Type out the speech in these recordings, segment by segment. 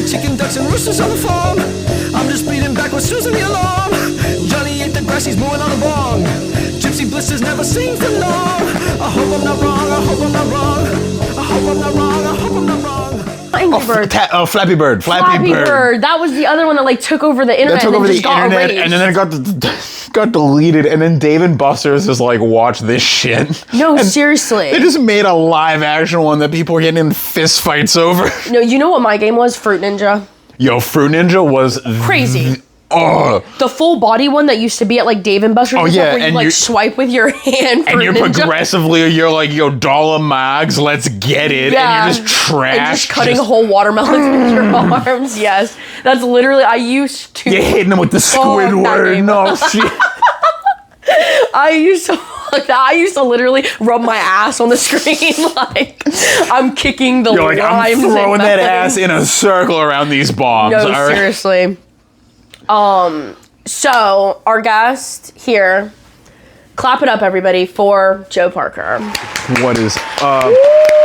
got chicken, ducks, and roosters on the farm. I'm just speeding backwards, snoozing the alarm. Johnny ate the grass, he's mooing on the bong. Gypsy blisters never sing for long. I hope I'm not wrong, I hope I'm not wrong. I hope I'm not wrong, I hope I'm not wrong. Angry Bird. Flappy Bird. Flappy Bird. That was the other one that like took over the internet. That took and over then the just got internet, erased. and then it got deleted, and then Dave and Buster's is like, watch this shit. No, And seriously. They just made a live action one that people were getting in fist fights over. No, you know what my game was? Fruit Ninja. Yo, Fruit Ninja was Crazy. Oh, The full body one that used to be at like Dave and Buster's. Oh, and yeah, stuff, where you and like you- swipe with your hand. and you're Fruit Ninja. progressively, you're like, yo, dollar mags, let's get it. Yeah. And you're just trash. And just cutting whole watermelons with your arms. Yes, that's literally. I used to. You're hitting them with the Oh, that Squidward. game. No shit. I used to like that. I used to literally rub my ass on the screen like I'm kicking the You're like, I'm limes throwing and that melons. ass in a circle around these bombs. No, all right? seriously. So our guest here, clap it up, everybody, for Joe Parker. What is up,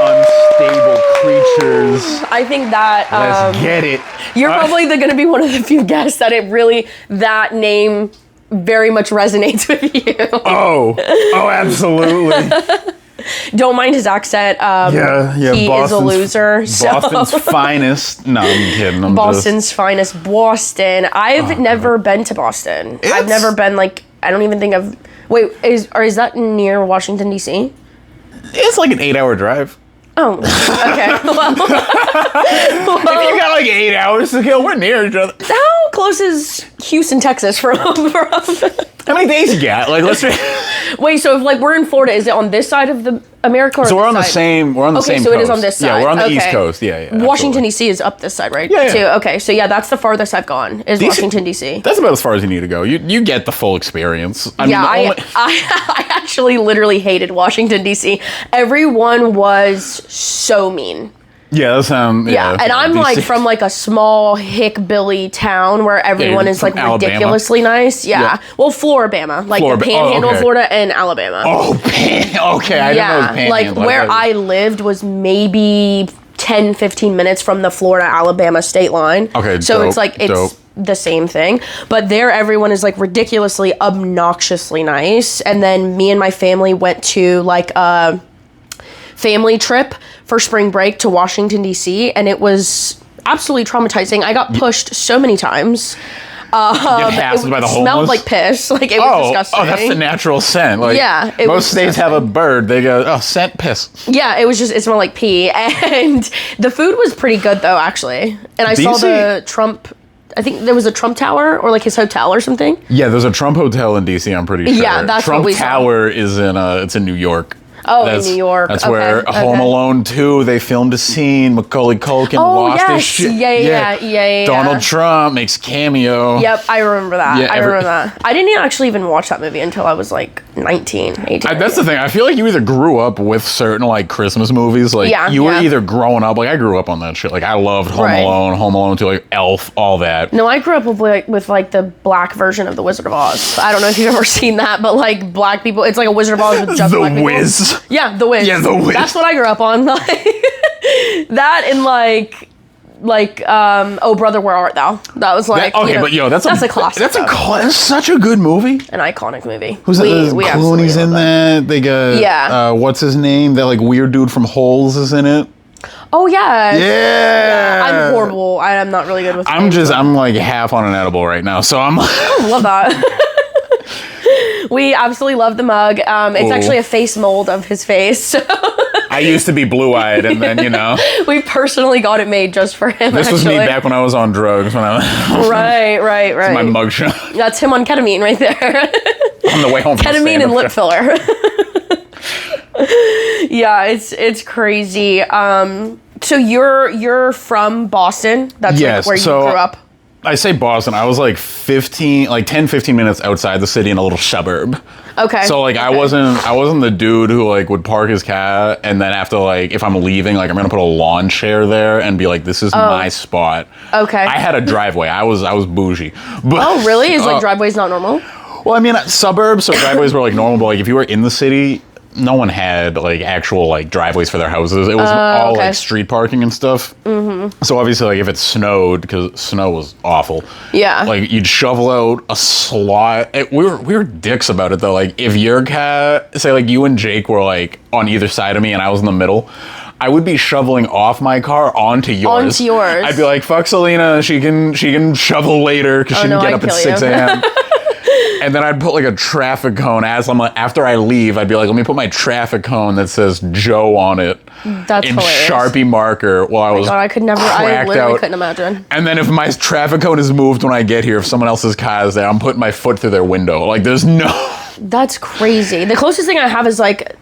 unstable creatures? I think that Let's get it. you're probably going to be one of the few guests that name very much resonates with you. Oh, absolutely. Don't mind his accent. Yeah. He is a loser. So. Boston's finest. No, I'm kidding. I'm Boston's finest, Boston. I've never been to Boston. I've It's- never been like. I don't even think I've. Wait, is that near Washington D.C.? It's like an 8-hour drive. Oh, okay. If you got like 8 hours to kill, we're near each other. How close is Houston, Texas from? How many days you got? Like, let's. Wait, so if like we're in Florida, is it on this side of the America? Or So we're this on the side? same. We're on the Okay, same. so coast. it is on this side. Yeah, we're on the East Okay. Coast. Yeah. Washington absolutely. D.C. is up this side, right? Yeah, yeah. Too. Okay, so yeah, that's the farthest I've gone. Is Washington D.C. That's about as far as you need to go. You get the full experience. I Yeah, mean, the only- I actually literally hated Washington D.C. Everyone was so mean. yeah, that sounds. Yeah, and I'm like DC. from like a small hick-billy town where everyone you're is like from Alabama? ridiculously nice. Yeah. Yeah. Well, Floribama, like Florib- the Panhandle, oh, okay. Florida, and Alabama. Oh, okay. I didn't know it was Yeah, like Panhandle. where I lived was maybe 10, 15 minutes from the Florida-Alabama state line. Okay, so dope, it's like it's dope. the same thing, but there everyone is like ridiculously, obnoxiously nice. And then me and my family went to like a family trip for spring break to Washington D.C. and it was absolutely traumatizing. I got pushed so many times. Get hassled by the smelled homeless. like piss. Like it was disgusting. Oh, that's the natural scent. Like, Yeah, it most was states have a bird. They go, oh, scent piss. Yeah, it smelled like pee. And the food was pretty good though, actually. And I saw DC? the Trump, I think there was a Trump Tower or like his hotel or something. Yeah, there's a Trump hotel in DC. I'm pretty sure. Yeah, that's Trump what we saw. Tower is in it's in New York. Oh, in New York. That's Okay, where okay. Home Alone 2, they filmed a scene. Macaulay Culkin Oh, lost his yes. shit. Yeah. Donald Trump makes cameo. Yep, I remember that. Yeah, I remember that. I didn't actually even watch that movie until I was like 19, 18. That's the thing. I feel like you either grew up with certain like Christmas movies, like Yeah, you were yeah. either growing up. Like I grew up on that shit. Like I loved Home Right. Alone, Home Alone 2, like Elf, all that. No, I grew up with like the black version of The Wizard of Oz. I don't know if you've ever seen that, but like black people, it's like a Wizard of Oz with just The black people. Wiz. Yeah, The Wiz. Yeah, The Wiz. That's what I grew up on. Like, that and Oh Brother, Where Art Thou? That was like Okay, but yo, that's a classic. That's though. that's such a good movie. An iconic movie. Who's we absolutely Clooney's in love that? They got Yeah. what's his name? That like weird dude from Holes is in it. Oh yeah. Yeah. I'm horrible. I'm not really good with. I'm like half on an edible right now, so I'm. Love that. We absolutely love the mug. It's Ooh. actually a face mold of his face. So I used to be blue-eyed, and then we personally got it made just for him. this was me actually. back when I was on drugs. When I was Right. my mugshot That's him on ketamine right there. on the way home. From Ketamine and lip stand-up filler. Yeah, it's crazy. So you're from Boston? That's Yes, like where so- you grew up? I say Boston. I was like 10, 15 minutes outside the city in a little suburb. Okay. So like I wasn't the dude who like would park his car and then after like if I'm leaving like I'm gonna put a lawn chair there and be like this is my spot. Okay. I had a driveway. I was bougie. But, Oh, really? Is like driveways not normal? Well, I mean suburbs, so driveways were like normal. But like if you were in the city, no one had like actual like driveways for their houses. It was all okay. like street parking and stuff. Mm-hmm. So obviously, like if it snowed, because snow was awful. Yeah. Like you'd shovel out a slot. We were dicks about it though. Like if your cat, say like you and Jake were like on either side of me and I was in the middle, I would be shoveling off my car onto yours. Onto yours. I'd be like, fuck Selena, she can shovel later because she can get I'd up at kill 6 you. a.m. And then I'd put like a traffic cone after I leave, I'd be like, let me put my traffic cone that says Joe on it. That's in hilarious. Sharpie marker while I was God, I could never. I cracked literally out. couldn't imagine. And then if my traffic cone is moved when I get here, if someone else's car is there, I'm putting my foot through their window. Like there's no. That's crazy. The closest thing I have is like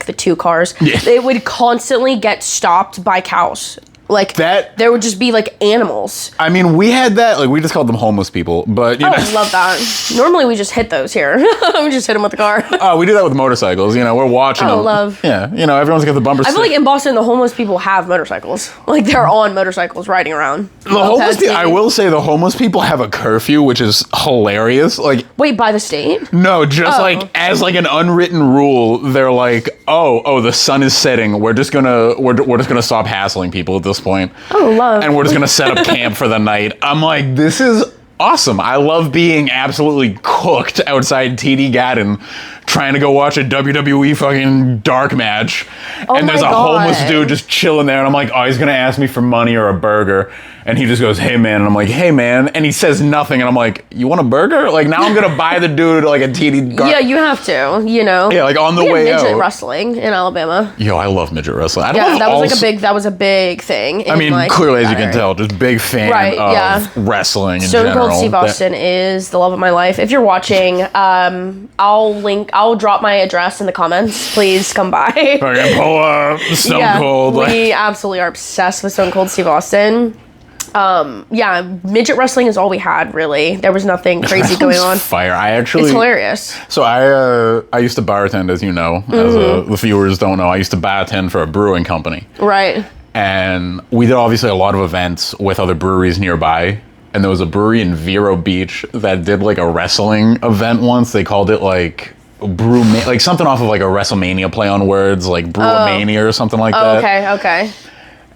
the two cars. Yeah. It would constantly get stopped by cows. Like That- there would just be like animals. I mean, we had that. Like we just called them homeless people, but you Oh, know. I love that. Normally we just hit those here. We just hit them with the car. Oh, we do that with motorcycles. You know, we're watching Oh, them. love. Yeah, you know, everyone's got the bumper I feel sticker. like in Boston the homeless people have motorcycles. Like they're on motorcycles riding around. The homeless Mopeds, people, I maybe. will say the homeless people have a curfew, which is hilarious. Like, Wait, by the state? no, just Oh. like as like an unwritten rule, they're like, oh, the sun is setting. We're just gonna stop hassling people at this point. Oh, love. And we're just gonna set up camp for the night. I'm like, this is awesome. I love being absolutely cooked outside TD Garden trying to go watch a WWE fucking dark match. Oh and there's my a homeless God. dude just chilling there. And I'm like, oh, he's gonna ask me for money or a burger. And he just goes, hey man. And I'm like, hey man. And he says nothing. And I'm like, you want a burger? Like now I'm gonna buy the dude like a TD Garden. Yeah, you have to, you know. Yeah, like on the We had way midget out. wrestling in Alabama. Yo, I love midget wrestling. I don't Yeah, know if that was a big thing. I in, mean, like, clearly, as you that can area. tell, just big fan Right, of yeah. wrestling in Stone general. Cold Steve That- Austin is the love of my life. If you're watching, I'll drop my address in the comments. Please come by. Fucking pull up Stone Cold. like- we absolutely are obsessed with Stone Cold Steve Austin. Midget wrestling is all we had, really. There was nothing crazy going on. Fire. I actually. It's hilarious. So I used to bartend, as you know, as the viewers don't know. I used to bartend for a brewing company, Right. and we did obviously a lot of events with other breweries nearby. And there was a brewery in Vero Beach that did like a wrestling event once. They called it like like something off of like a WrestleMania play on words, like Brewmania or something like that. Okay.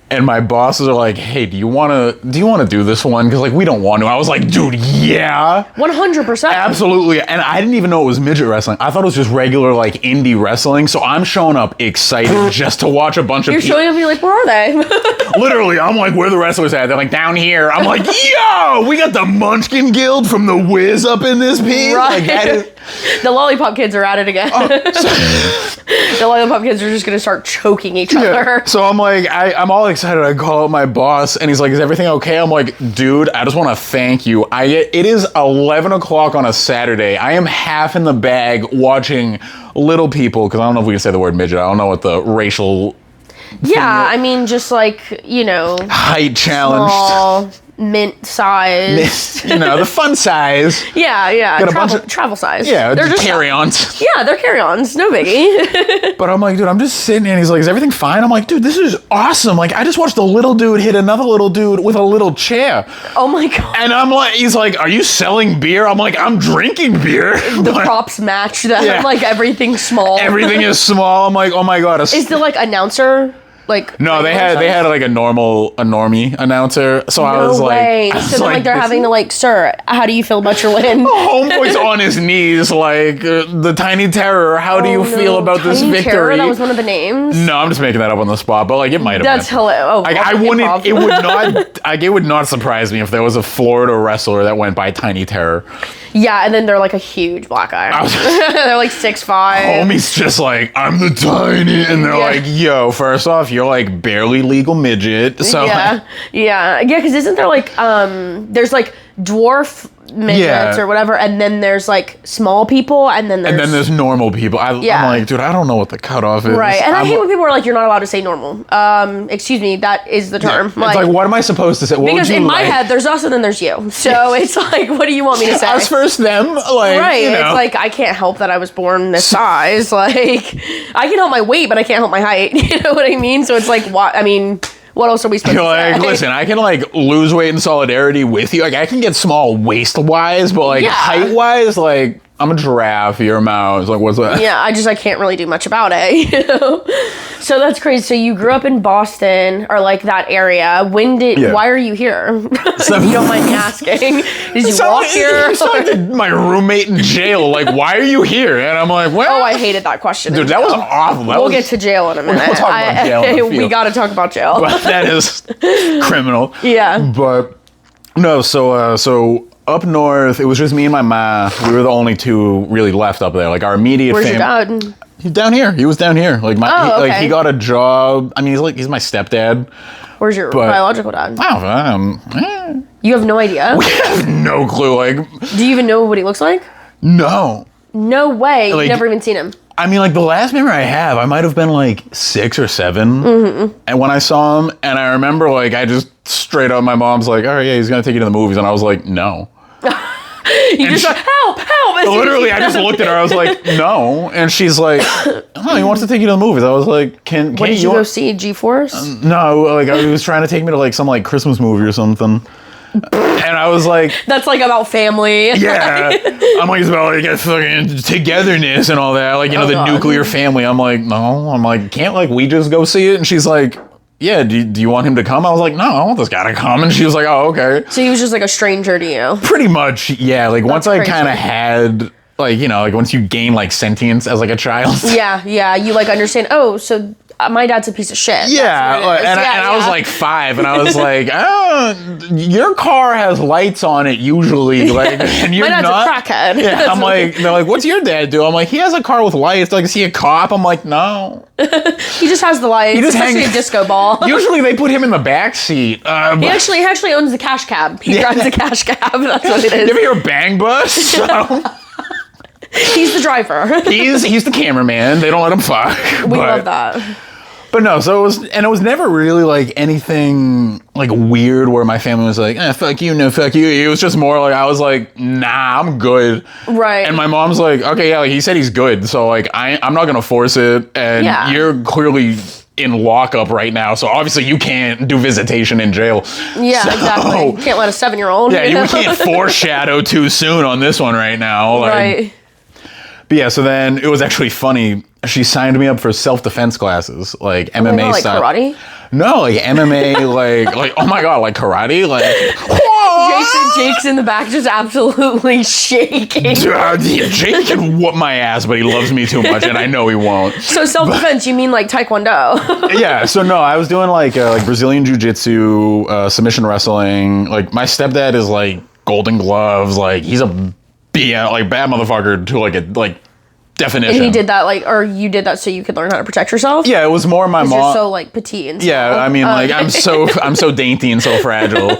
And my bosses are like, "Hey, do you want to do this one? Because like we don't want to." I was like, "Dude, yeah, 100%. absolutely." And I didn't even know it was midget wrestling. I thought it was just regular like indie wrestling. So I'm showing up excited just to watch a bunch of You're people. showing up and you're like, where are they? Literally, I'm like, "Where are the wrestlers at?" They're like, "Down here." I'm like, "Yo, we got the Munchkin Guild from the Wiz up in this piece." Like, that is- The Lollipop Kids are at it again. The Lollipop Kids are just going to start choking each other. So I'm like, I'm all excited. I call up my boss, and he's like, "Is everything okay?" I'm like, "Dude, I just want to thank you. It is 11 o'clock on a Saturday. I am half in the bag watching little people, because I don't know if we can say the word midget. I don't know what the racial Yeah, I mean, just like, you know, height challenged. small, mint size. You know, the fun size. Yeah. Got a bunch Travel size. Yeah, they're just carry-ons. Yeah, they're carry-ons. No biggie. But I'm like, dude, I'm just sitting here, and he's like, "Is everything fine?" I'm like, "Dude, this is awesome. Like, I just watched a little dude hit another little dude with a little chair." Oh my god. And I'm like, he's like, "Are you selling beer?" I'm like, "I'm drinking beer." The props match them. Yeah. Like everything's small. Everything is small. I'm like, "Oh my god." Is the like announcer like? No, they regular had size? like a normie announcer. So I No was way. like, I was So then, like, they're this- having to like, sir, how do you feel about your win? Homeboy's on his knees, like the Tiny Terror. How do you feel about this Tiny victory? Terror, that was one of the names. No, I'm just making that up on the spot, but like it might have That's been. hilarious. Oh, Like, I improv. wouldn't. It would not. Like, it would not surprise me if there was a Florida wrestler that went by Tiny Terror. Yeah, and then they're like a huge black guy. was- They're like 6'5". Homie's just like, "I'm the tiny," and they're Yeah. like, "Yo, first off, you're like barely legal midget." So Yeah, because isn't there like there's like dwarf midgets Yeah. or whatever, and then there's like small people, and then there's normal people. Yeah. I'm like, dude, I don't know what the cutoff is. right. And I I'm- hate when people are like, you're not allowed to say normal. Excuse me, that is the term. It's like, what am I supposed to say? What because would you in my like? head there's us and then there's you. So it's like, what do you want me to say? Us first, them. Like, Right, you know. it's like I can't help that I was born this size. Like I can help my weight, but I can't help my height. You know what I mean? So it's like, what? I mean, what else are we supposed You're to like, say? listen, I can like lose weight in solidarity with you. Like, I can get small waist wise, but like Yeah. height wise, like I'm a giraffe. You're a mouse. Like, what's that? Yeah, I can't really do much about it, you know? So that's crazy. So you grew up in Boston or like that area. Yeah. Why are you here? If you don't mind me asking. Did you walk here? You sound like my roommate in jail. Like, why are you here? And I'm like, well. Oh, I hated that question. Dude, that was awful. We'll get to jail in a minute. We'll talk about jail in a few. We got to talk about jail. But that is criminal. Yeah. But no, so up north, it was just me and my ma. We were the only two really left up there. Like our immediate Where's your family. dad? He's down here. He was down here. Like okay. he got a job. I mean, he's my stepdad. Where's your biological dad? Wow. You have no idea? We have no clue. Like, Do you even know what he looks like? no. No way. Like- You've never even seen him. I mean, like the last memory I have, I might have been like 6 or 7, and when I saw him, and I remember like I just straight up, my mom's like, "All right, yeah, he's gonna take you to the movies," and I was like, "No." You just like, help! Literally, I just looked at her. I was like, "No," and she's like, "Oh, he wants to take you to the movies." I was like, "Can What did you go see? G-Force? No, like he was trying to take me to like some like Christmas movie or something, and I was like, That's like about family. yeah. I'm like, it's about like fucking togetherness and all that, like, you know, the God. nuclear family. I'm like, no. I'm like, can't like we just go see it? And she's like, yeah, do you want him to come? I was like, no, I want this guy to come. And she was like, oh, okay. So he was just like a stranger to you. Pretty much, yeah. Like once I crazy. kind of had, like, you know, like once you gain like sentience as like a child. Yeah. You like understand, oh, so my dad's a piece of shit. Yeah, That's what it is. and I was like 5, and I was like, oh, your car has lights on it usually, like, and you're my dad's not. a crackhead. Yeah, I'm like, they're like, what's your dad do? I'm like, he has a car with lights. Like, is he a cop? I'm like, no. He just has the lights. He just especially hangs- a disco ball. Usually they put him in the back seat. He actually owns the cash cab. He drives a cash cab. That's what it you is. ever hear Bang Bus? He's the driver. He's the cameraman. They don't let him fuck. We love that. But no, so it was never really like anything like weird where my family was like, fuck you, no, fuck you. It was just more like, I was like, nah, I'm good. Right. And my mom's like, okay, yeah, like, he said he's good. So like, I'm not going to force it. And Yeah. you're clearly in lockup right now. So obviously you can't do visitation in jail. Yeah, So- exactly. You can't let a 7-year-old. Yeah, you can't foreshadow too soon on this one right now. Like, Right. But yeah, so then it was actually funny. She signed me up for self-defense classes, like MMA like style. karate? No, like MMA, like oh my god, like karate, like. Jake's in the back just absolutely shaking. Jake can whoop my ass, but he loves me too much, and I know he won't. So self-defense, you mean like taekwondo? Yeah, so no, I was doing like Brazilian jiu-jitsu, submission wrestling. Like my stepdad is like Golden Gloves, like he's a bad motherfucker to like definition. And he did that or you did that so you could learn how to protect yourself? Yeah, it was more my 'Cause mom. You're so like petite and Yeah, small. I mean, like I'm so dainty and so fragile.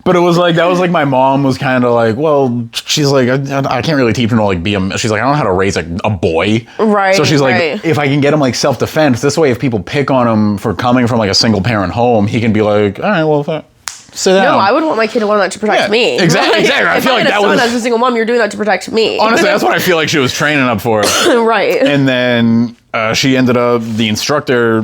But it was like that was like my mom was kind of like, well, she's like, I can't really teach him to like be a. She's like, I don't know how to raise a boy. Right. So she's like, right. if I can get him like self defense, this way, if people pick on him for coming from like a single parent home, he can be like, all right, well, sit down. No, I would want my kid to learn that to protect Yeah, me. exactly. I if feel I like had that a son was as a single mom, you're doing that to protect me. honestly, that's what I feel like she was training up for. Right. And then she ended up the instructor.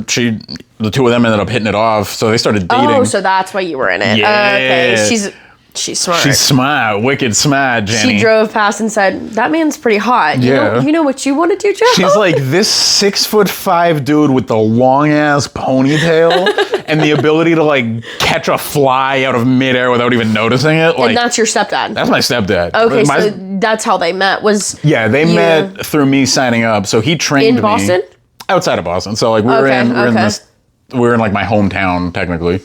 The two of them ended up hitting it off, so they started dating. Oh, so that's why you were in it. Yeah. Okay. She's smart. She's smart, wicked smart, Jenny. She drove past and said, "That man's pretty hot. Yeah. You know what you want to do, Joe?" She's like, this 6'5" dude with the long ass ponytail and the ability to like catch a fly out of midair without even noticing it. Like and that's your stepdad. that's my stepdad. Okay, My- so that's how they met. Was yeah, they you- met through me signing up. So he trained in me Boston? outside of Boston. So like we were Okay, okay. we were in like my hometown technically.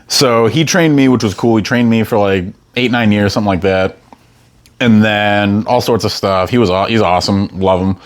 So he trained me, which was cool. He trained me for like 8-9 years, something like that. And then all sorts of stuff. He's awesome. Love him.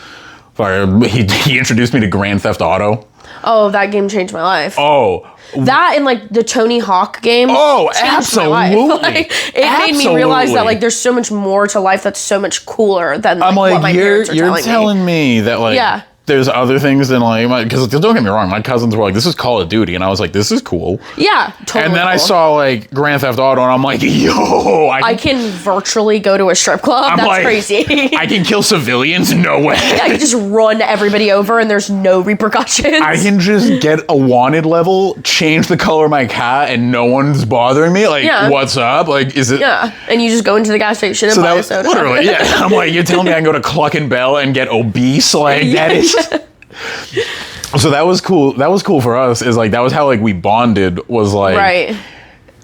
He introduced me to Grand Theft Auto. Oh, that game changed my life. Oh, That and like the Tony Hawk game. Oh, changed my life. absolutely. Like, it made me realize that Absolutely. like there's so much more to life that's so much cooler than I'm what like, my you're parents are telling me. telling me that like Yeah. there's other things in like, because don't get me wrong, my cousins were like, this is Call of Duty, and I was like, this is cool. Yeah, totally. And then I cool. saw like Grand Theft Auto, and I'm like, yo, I can virtually go to a strip club. I'm That's like, crazy. I can kill civilians? No way. I can just run everybody over and there's no repercussions. I can just get a wanted level, change the color of my car, and no one's bothering me. Like, Yeah. what's up? Like, is it? Yeah, and you just go into the gas station and So buy that a was soda. literally, yeah. I'm like, you're telling me I can go to Cluck and Bell and get obese? Like, that is. So that was cool. That was cool for us. Is like that was how like we bonded. Was like Right.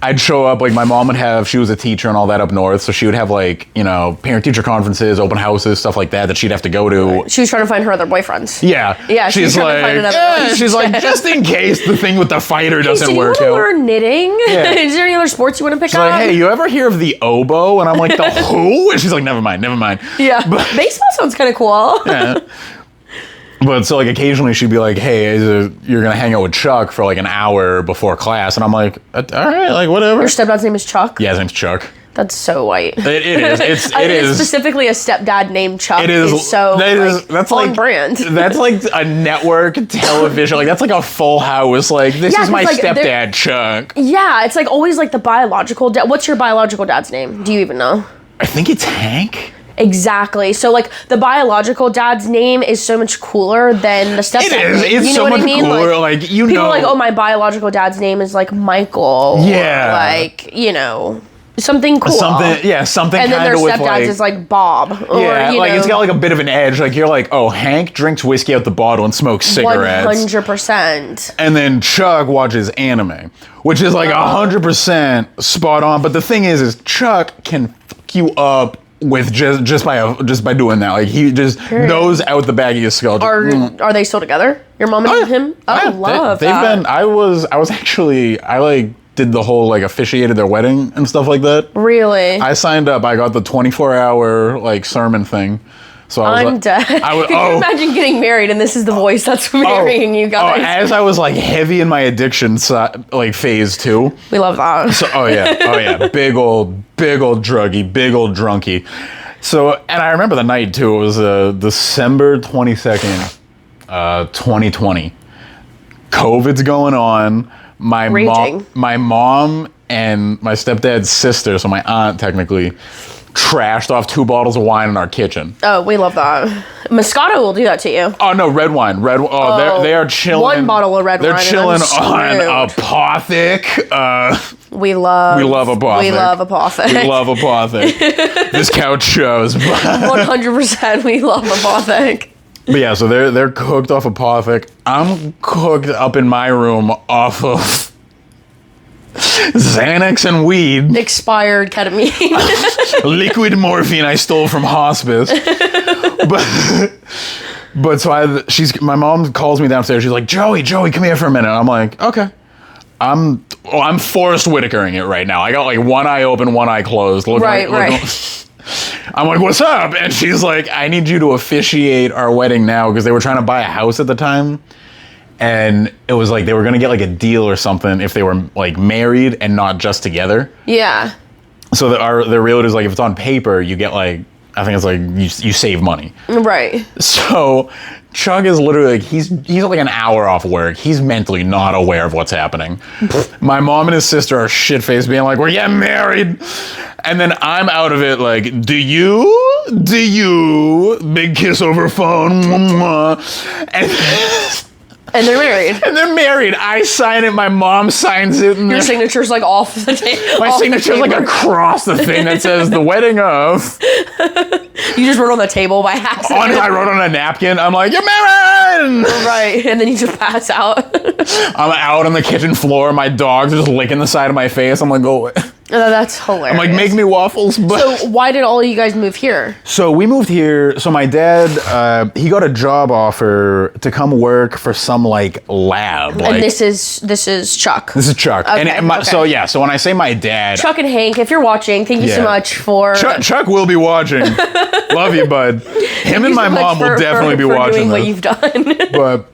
I'd show up, like my mom would have, she was a teacher and all that up north, so she would have like, you know, parent-teacher conferences, open houses, stuff like that she'd have to go to. She was trying to find her other boyfriends. Yeah. Yeah, she was She's trying to find like, another relationship. she's like, just in case the thing with the fighter doesn't So you work want to out. learn knitting? Yeah. Is there any other sports you want to pick She's up? like, hey, you ever hear of the oboe? And I'm like, the who? And she's like, never mind. Yeah. Baseball sounds kind of cool. Yeah. But so like occasionally she'd be like, hey, you're going to hang out with Chuck for like an hour before class. And I'm like, all right, like whatever. Your stepdad's name is Chuck? Yeah, his name's Chuck. That's so white. It is. It I mean, is. Specifically a stepdad named Chuck It is so that's on like brand. That's like a network television. Like that's like a Full House. Like this Yeah, is my 'cause, like, stepdad, Chuck. Yeah, it's like always like the biological dad. What's your biological dad's name? Do you even know? I think it's Hank. Exactly. So like the biological dad's name is so much cooler than the stepdad It is. name. It's You know so what much I mean? cooler. Like you people know. are like, oh, my biological dad's name is like Michael. Yeah. Or like, you know, something cool. Something. Yeah. Something. And then their kinda with stepdad's like, is like Bob. Or, yeah. you Like know, it's got like a bit of an edge. Like you're like, oh, Hank drinks whiskey out the bottle and smokes cigarettes. 100%. And then Chuck watches anime, which is like 100% spot on. But the thing is Chuck can fuck you up with just by doing that. Like he just knows out the back of your skull. Are they still together? Your mom and him? Oh, Yeah, love they've that. been. I was actually. I like did the whole like officiated their wedding and stuff like that. Really? I signed up. I got the 24-hour like sermon thing. So I was I'm like, dead. I was, Could you imagine getting married and this is the voice that's marrying you guys? as I was like heavy in my addiction like phase too. We love that. So, oh yeah, big old druggie, big old drunkie. So, and I remember the night too. It was December 22nd, 2020. COVID's going on. My Raging. mom and my stepdad's sister, so my aunt technically, trashed off 2 bottles of wine in our kitchen. Oh, we love that. Moscato will do that to you. Oh no, red wine. Oh, they are chilling. 1 bottle of red They're wine and chilling I'm on screwed. Apothic. We love Apothic. We love Apothic. We love Apothic. This couch shows. 100% we love Apothic. But yeah, so they're cooked off Apothic. I'm cooked up in my room off of Xanax and weed. Expired ketamine. Liquid morphine I stole from hospice. But so my mom calls me downstairs. She's like, Joey, come here for a minute. I'm like, okay. I'm Forrest Whitakering it right now. I got like one eye open, one eye closed. Right. I'm like, what's up? And she's like, I need you to officiate our wedding now, because they were trying to buy a house at the time. And it was like they were going to get like a deal or something if they were like married and not just together. Yeah. So their realtor's like, if it's on paper, you get like, I think it's like you save money. Right. So Chuck is literally like, he's like an hour off work. He's mentally not aware of what's happening. My mom and his sister are shit-faced being like, we're getting married. And then I'm out of it like, do you? Big kiss over phone. And they're married. And they're married. I sign it. My mom signs it. And Your signature's like off the table. my signature's like across the thing that says the wedding of. You just wrote on the table by accident. I wrote on a napkin. I'm like, you're married. Right. And then you just pass out. I'm out on the kitchen floor. My dog's just licking the side of my face. I'm like, go away. Oh, that's hilarious. I'm like, make me waffles. But So why did all of you guys move here? so we moved here. So my dad, he got a job offer to come work for some like lab. And this is Chuck. This is Chuck. Okay, okay. So yeah. So when I say my dad, Chuck and Hank, if you're watching, thank you so Yeah. much for Chuck will be watching. Love you, bud. Him and my mom will definitely be watching doing what this. you've done. But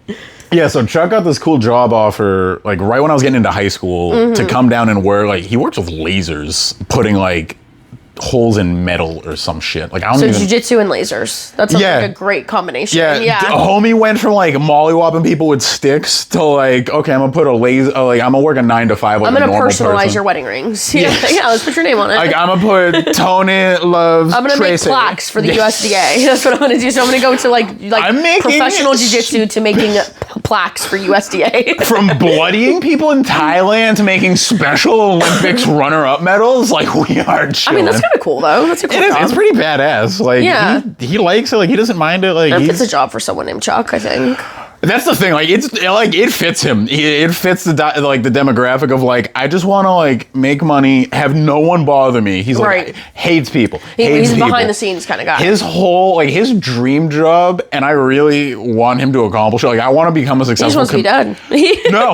yeah, so Chuck got this cool job offer, like right when I was getting into high school, to come down and work. Like he works with lasers, putting like holes in metal or some shit. Like I don't So even. jujitsu and lasers. That sounds Yeah. like a great combination. Yeah, Yeah. a homie went from like mollywopping people with sticks to like, okay, I'm gonna put a laser, like I'm gonna work a 9 to 5 like I'm a gonna normal personalize person. your wedding rings. Yeah, Yes. yeah. Let's put your name on it. Like I'm gonna put Tony loves. I'm gonna Tracy. make plaques for the USDA. That's what I'm gonna do. So I'm gonna go to like I'm making- professional jujitsu to making plaques for USDA. From bloodying people in Thailand to making Special Olympics runner-up medals, like we are I chilling. mean, that's kind of cool though. That's a cool It is. job. It's pretty badass. Like Yeah. he likes it. Like he doesn't mind it. Like It's a he's, job for someone named Chuck, I think. that's the thing. Like it fits him. It fits the like the demographic of like I just want to like make money, have no one bother me. He's like Right. hates people. Hates He's a people. behind the scenes kind of guy. His whole like his dream job, and I really want him to accomplish it. Like I want to become a he just successful. wants to be dead. No,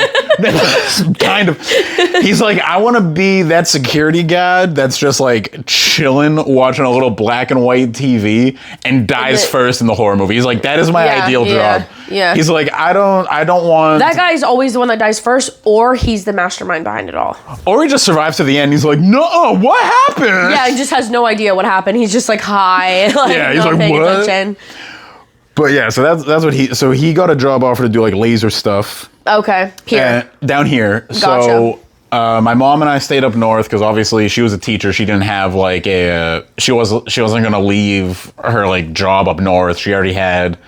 kind of. He's like, I want to be that security guard that's just like chilling, watching a little black and white TV, and dies it- first in the horror movie. He's like, that is my Yeah, ideal yeah, job. yeah. He's like, I don't want. That guy is always the one that dies first, or he's the mastermind behind it all. Or he just survives to the end. He's like, no, what happened? Yeah, he just has no idea what happened. He's just like high. Like, Yeah, he's not like, paying "What?" attention. But yeah, so that's what he. So he got a job offer to do like laser stuff. Okay, here. Down here. So my mom and I stayed up north because obviously she was a teacher. She didn't have like she wasn't gonna leave her like job up north. She already had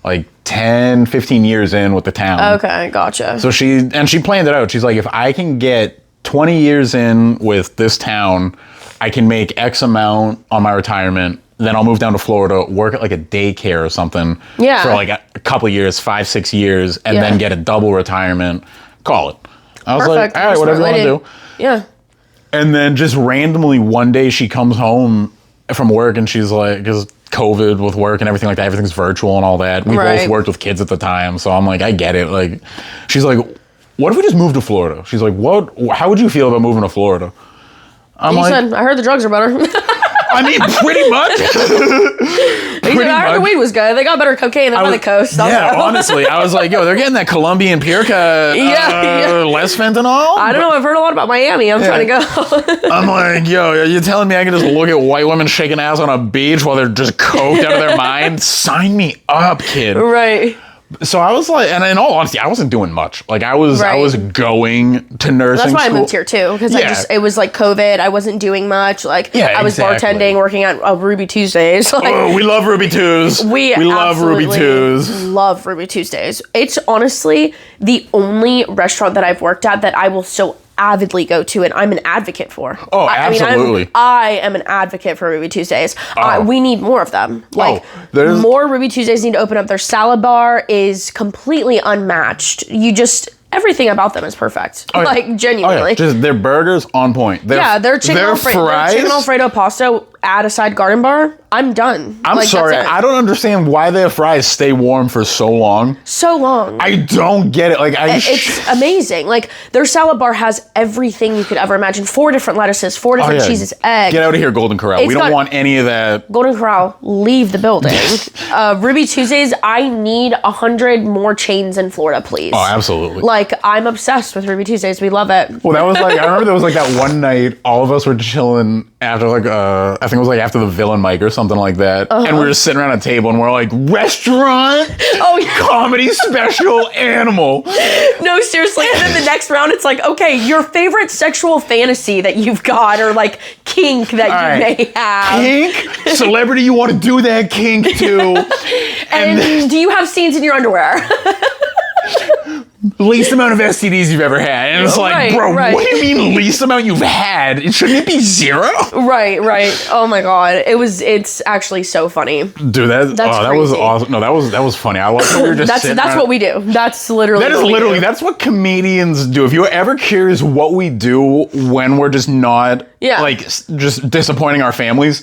like 10, 15 years in with the town. Okay, gotcha. So she planned it out. She's like, if I can get 20 years in with this town, I can make X amount on my retirement. Then I'll move down to Florida, work at like a daycare or something Yeah. for like a couple of years, 5, 6 years, and Yeah. then get a double retirement. Call it. I was Perfect. like, all right, whatever you want to do. Yeah. And then just randomly one day she comes home from work and she's like, because COVID with work and everything like that, everything's virtual and all that. We Right. both worked with kids at the time, so I'm like, I get it. Like, she's like, what if we just moved to Florida? She's like, what? How would you feel about moving to Florida? I'm He like, said, I heard the drugs are better. I mean, pretty much. He said, I heard the weed was good. They got better cocaine than by the coast. I was Yeah, like, "Oh." honestly, I was like, yo, they're getting that Colombian pure cut, Yeah. less fentanyl. I don't know. I've heard a lot about Miami. I'm trying to go. I'm like, yo, you're telling me I can just look at white women shaking ass on a beach while they're just coked out of their mind? Sign me up, kid. Right. So I was like, and in all honesty, I wasn't doing much. Like I was Right. going to nursing That's why school. I moved here too, because Yeah. it was like COVID. I wasn't doing much. Like Yeah, I was exactly. bartending, working at Ruby Tuesdays. Like Oh, we love Ruby Twos. we love Ruby absolutely Twos. love Ruby Tuesdays. It's honestly the only restaurant that I've worked at that I will still avidly go to, and I'm an advocate for. Oh, I mean, absolutely. I am an advocate for Ruby Tuesdays. Oh. We need more of them. Like there's- more Ruby Tuesdays need to open up. Their salad bar is completely unmatched. Everything about them is perfect. Oh, yeah. Like genuinely. Oh, yeah. Just their burgers on point. Their chicken their Alfredo, their chicken Alfredo pasta at a side garden bar. I'm done. I'm Like, sorry, that's it. I don't understand why their fries stay warm for so long. So long. I don't get it. Like It's amazing. Like their salad bar has everything you could ever imagine. 4 different lettuces, 4 different cheeses, egg. Get out of here, Golden Corral. It's We don't got- want any of that. Golden Corral, leave the building. Ruby Tuesdays, I need 100 more chains in Florida, please. Oh, absolutely. Like I'm obsessed with Ruby Tuesdays. We love it. Well, that was like, I remember there was like that one night, all of us were chilling after like, I think it was like after the Villain Mic or something like that. And we were sitting around a table and we're like, restaurant, Oh yeah. comedy special, animal. No, seriously. And then the next round, it's like, okay, your favorite sexual fantasy that you've got, or like kink that you right. may have. Kink, celebrity you want to do that kink to. And do you have scenes in your underwear? Least amount of STDs you've ever had. And it's like, Right, bro, right. what do you mean least amount you've had? Shouldn't it be 0? Right. Oh my god. It's actually so funny. Dude, that was crazy. awesome. No, that was funny. I like how we were just That's sitting that's around- what we do. That's literally That is what we literally, do. that's what comedians do. If you're ever curious what we do when we're just not, Yeah. like, just disappointing our families,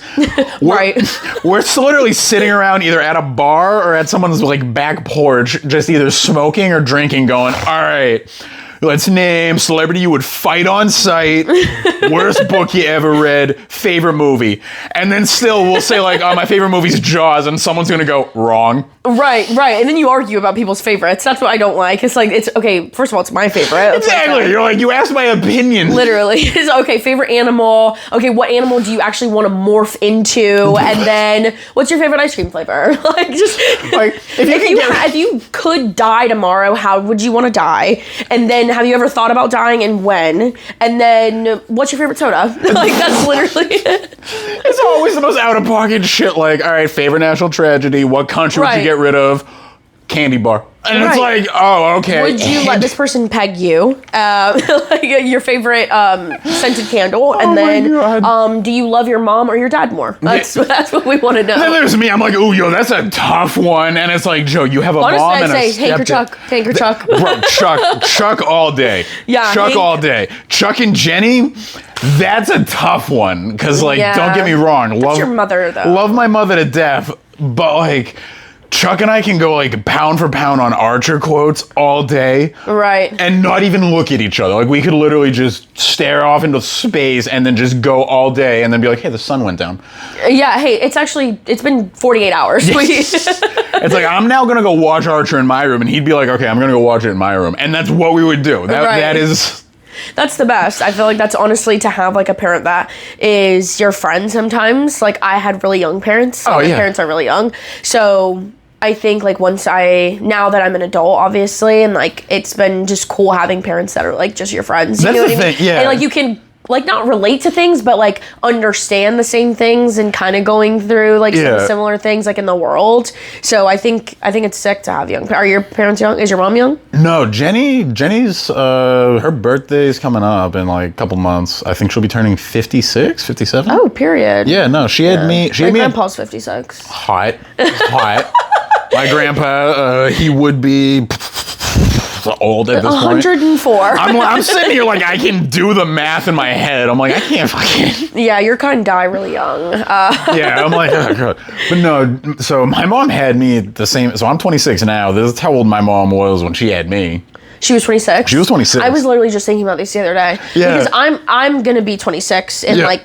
Right. we're literally sitting around either at a bar or at someone's, like, back porch, just either smoking or drinking, going, all right, let's name celebrity you would fight on sight, worst book you ever read, favorite movie. And then still we'll say, like, oh, my favorite movie's Jaws, and someone's gonna go, wrong. Right. And then you argue about people's favorites. That's what I don't like. It's like, it's okay. First of all, it's my favorite. It's Exactly. like, You're like, you asked my opinion. literally. It's okay. Favorite animal. Okay. What animal do you actually want to morph into? And then what's your favorite ice cream flavor? Like, just Like, if you could die tomorrow, how would you want to die? And then have you ever thought about dying and when? And then what's your favorite soda? Like, that's literally it. It's always the most out of pocket shit. Like, all right, favorite national tragedy. What country would you Right. get rid of? Candy bar. And it's Right. like, oh, okay. Would you let this person peg you? Like your favorite scented candle, and Oh my then God. do you love your mom or your dad more? That's what we want to Then know. there's me. I'm like, ooh, yo, that's a tough one. And it's like, Joe, you have a Honestly, mom I'd and say a Hank or stepdad. Chuck. Hank or Chuck. Bro, Chuck all day. Yeah, Chuck Hank- all day. Chuck and Jenny, that's a tough one. Because, like, Yeah. don't get me wrong. Love your mother, though. Love my mother to death. But, like, Chuck and I can go, like, pound for pound on Archer quotes all day. Right. And not even look at each other. Like, we could literally just stare off into space and then just go all day and then be like, hey, the sun went down. Yeah. Hey, it's been 48 hours. It's like, I'm now going to go watch Archer in my room. And he'd be like, okay, I'm going to go watch it in my room. And that's what we would do. Right. That is... That's the best. I feel like that's honestly to have like a parent that is your friend sometimes. Like I had really young parents. So Oh, my yeah. parents are really young. So I think like now that I'm an adult, obviously, and like it's been just cool having parents that are like just your friends. You That's know the what I mean? thing, yeah. And like you can like not relate to things, but like understand the same things and kind of going through like Yeah. some similar things like in the world. So I think it's sick to have young. Are your parents young? Is your mom young? No, Jenny's, her birthday's coming up in like a couple months. I think she'll be turning 56, 57. Oh, period. Yeah, no, she had me, My grandpa's 56. hot. My grandpa, he would be old at this point. 104. I'm sitting here like I can do the math in my head. I'm like, I can't fucking. Yeah, your kind die really young. Yeah, I'm like, oh god. But no, so my mom had me the same. So I'm 26 now. This is how old my mom was when she had me. She was 26. She was 26. I was literally just thinking about this the other day. Yeah. Because I'm gonna be 26 in Yeah. like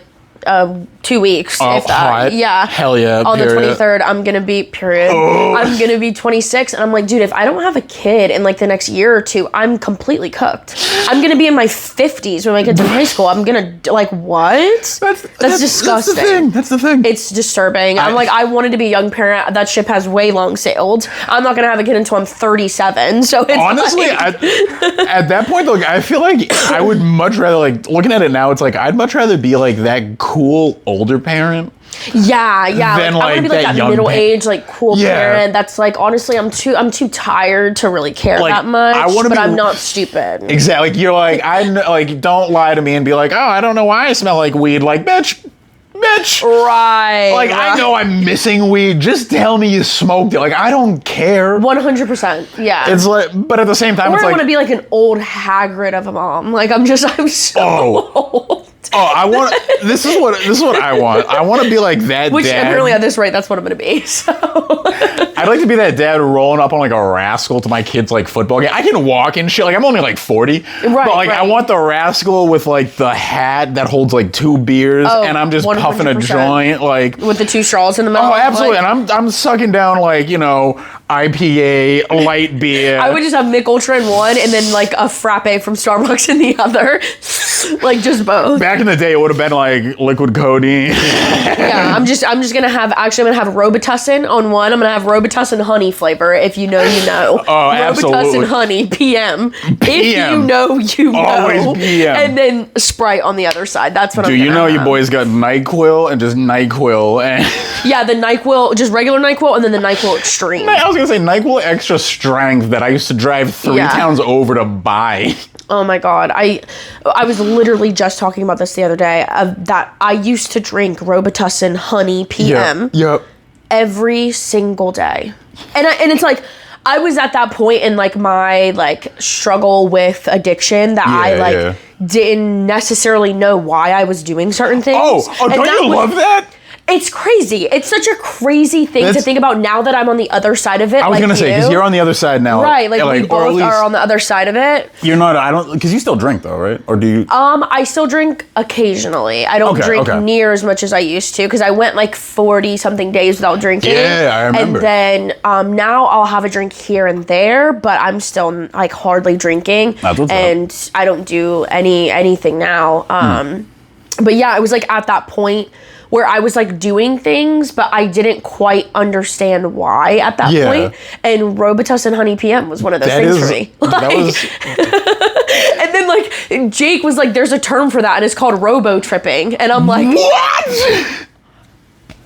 2 weeks, Oh, if that. hot. Yeah. Hell yeah, On the period. 23rd, I'm gonna be period. Oh. I'm gonna be 26, and I'm like, dude, if I don't have a kid in like the next year or two, I'm completely cooked. I'm gonna be in my 50s when my kids are in high school. I'm gonna like what? That's disgusting. That's the thing. It's disturbing. I'm like, I wanted to be a young parent. That ship has way long sailed. I'm not gonna have a kid until I'm 37. So it's Honestly, like, at that point, though, I feel like I would much rather, like, looking at it now, it's like, I'd much rather be, like, that cool older parent. yeah. Than, Like, I want like, to be like that that young middle age, like cool Yeah. parent. That's like honestly, I'm too tired to really care Like, that much. I wanna but be- I'm not stupid. Exactly. Like, you're like, like, don't lie to me and be like, oh, I don't know why I smell like weed. Like, bitch. Right. Like, I know I'm missing weed. Just tell me you smoked it. Like, I don't care. 100%. Yeah. It's like, but at the same time, or it's I like, want to be like an old Hagrid of a mom. Like I'm so Oh. old. I want. This is what I want. I want to be like that Which dad. apparently at this rate, that's what I'm gonna be. So I'd like to be that dad rolling up on like a rascal to my kid's like football game. I can walk and shit. Like I'm only like 40, but like I right. want the rascal with like the hat that holds like 2 beers, Oh, and I'm just puffing a 100%. joint like. with the 2 straws in the middle. Oh, absolutely! like- And I'm sucking down like IPA, light beer. I would just have Mick Ultra in one and then like a frappe from Starbucks in the other. Like just both. Back in the day, it would have been like liquid codeine. Yeah, I'm just gonna have Robitussin on one. I'm gonna have Robitussin honey flavor. If you know, you know. Oh, absolutely. Robitussin honey PM. If PM. you know, you know. Always PM. And then Sprite on the other side. That's what Do I'm you gonna know have. your boys got NyQuil and just NyQuil and Yeah, the NyQuil, just regular NyQuil, and then the NyQuil Extreme. I was gonna say NyQuil extra strength that I used to drive 3 Yeah. towns over to buy. Oh my god, I was literally just talking about this the other day. That I used to drink Robitussin honey PM Yep. every single day, and it's like I was at that point in like my like struggle with addiction that I Yeah, like yeah. didn't necessarily know why I was doing certain things. Oh, And don't that you was- love that? It's crazy. It's such a crazy thing to That's- think about now that I'm on the other side of it. I was gonna say, because you're on the other side now, right. Like we or at both least are on the other side of it. You're not. I don't. Because you still drink though, right? Or do you? I still drink occasionally. I don't Okay, drink okay. near as much as I used to because I went like 40 something days without drinking. Yeah, I remember. And then now I'll have a drink here and there, but I'm still like hardly drinking. That's what's up. And I don't do anything now. But yeah, it was like at that point where I was like doing things, but I didn't quite understand why at that Yeah. point. And Robitussin Honey PM was one of those That things is. for me. That was. And then like Jake was like, "There's a term for that, and it's called robo tripping." And I'm like, What?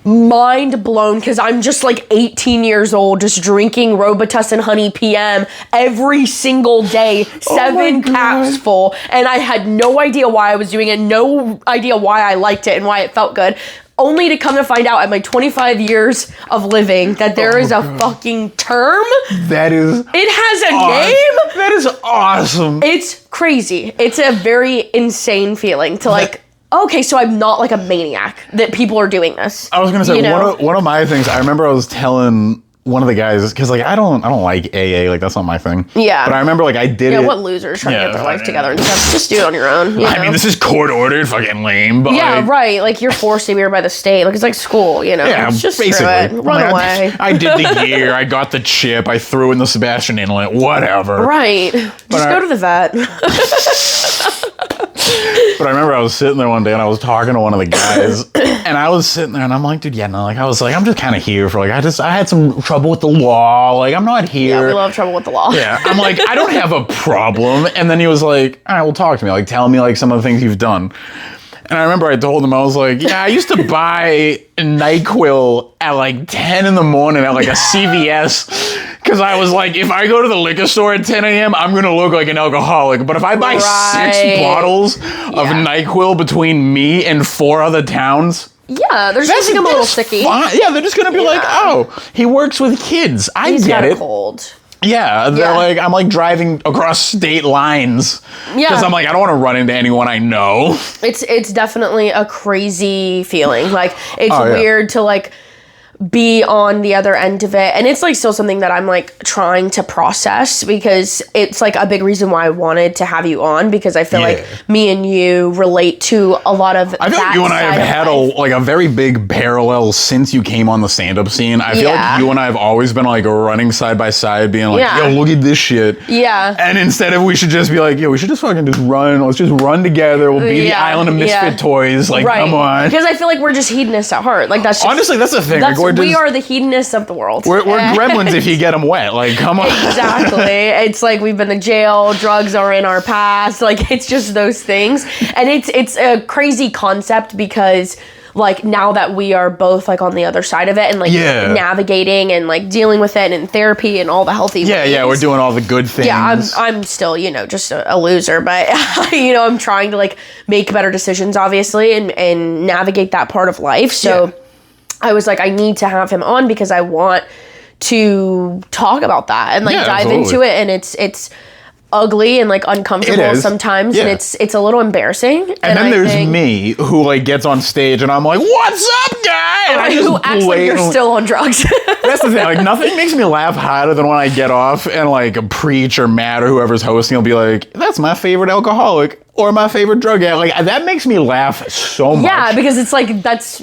mind blown because I'm just like 18 years old, just drinking Robitussin Honey PM every single day, 7 God. caps full, and I had no idea why I was doing it, no idea why I liked it and why it felt good. Only to come to find out at my 25 years of living that there is a fucking term. That is. It has a awesome. name. That is awesome. It's crazy. It's a very insane feeling to like, okay, so I'm not like a maniac that people are doing this. I was gonna say you know? one of my things. I remember I was telling one of the guys because like I don't like AA, like that's not my thing. Yeah. But I remember like I did Yeah, it. what losers trying to Yeah, get their life fucking- together and stuff. Just do it on your own. You I know? mean, this is court ordered, fucking lame. But yeah, like, right. Like you're forced to be here by the state. Like it's like school, you know. Yeah, Just basically. screw it. Run Like, away. I did the year. I got the chip. I threw in the Sebastian Inlet. Whatever. Right. Just go to the vet. But I remember I was sitting there one day and I was talking to one of the guys, and I was sitting there and I'm like, dude, yeah, no, like I was like, I'm just kind of here for like I had some trouble with the law. Like I'm not here. Yeah, we love trouble with the law. Yeah, I'm like, I don't have a problem. And then he was like, all right, well, talk to me. Like, tell me, like, some of the things you've done. And I remember I told him, I was like, yeah, I used to buy NyQuil at like 10 in the morning at like a CVS. Because I was like, if I go to the liquor store at 10 a.m., I'm going to look like an alcoholic. But if I buy 6 Right. bottles of NyQuil between me and 4 other towns, Yeah, they're just thinking I'm a little sicky. fine. Yeah, they're just going to be like, oh, he works with kids. I He's get got a it. cold. Yeah, they're Yeah. like, I'm like driving across state lines. Yeah. Because I'm like, I don't want to run into anyone I know. It's definitely a crazy feeling. Like it's Oh, yeah. weird to like be on the other end of it, and it's like still something that I'm like trying to process because it's like a big reason why I wanted to have you on because I feel Yeah. like me and you relate to a lot of I feel like that you and I have side of had life. a very big parallel since you came on the stand-up scene. I feel Yeah. like you and I have always been like running side by side, being like, Yeah. yo, look at this shit. Yeah. And instead of we should just be like, yo, we should just fucking just run. Let's just run together. We'll be the Yeah, island of misfit yeah. toys. Like, come on. Because I feel like we're just hedonists at heart. Like that's just, Honestly, that's the thing. that's, Like, we are the hedonists of the world. We're gremlins if you get them wet. Like, come on. Exactly. It's like we've been to jail, drugs are in our past. Like it's just those things. And it's a crazy concept because like now that we are both like on the other side of it and like Yeah. navigating and like dealing with it and therapy and all the healthy Yeah, ways. yeah, we're doing all the good things. Yeah, I'm still, you know, just a loser, but you know, I'm trying to like make better decisions obviously and navigate that part of life. So Yeah. I was like, I need to have him on because I want to talk about that and like Yeah, dive absolutely. into it. And it's ugly and like uncomfortable It is. sometimes, Yeah. and it's a little embarrassing. And then I there's think- me who like gets on stage and I'm like, "What's up, guy?" And I who just acts like you're blatantly- still on drugs. That's the thing. Like nothing makes me laugh harder than when I get off and like Preach or Matt or whoever's hosting will be like, "That's my favorite alcoholic or my favorite drug addict." Like that makes me laugh so much. Yeah, because it's like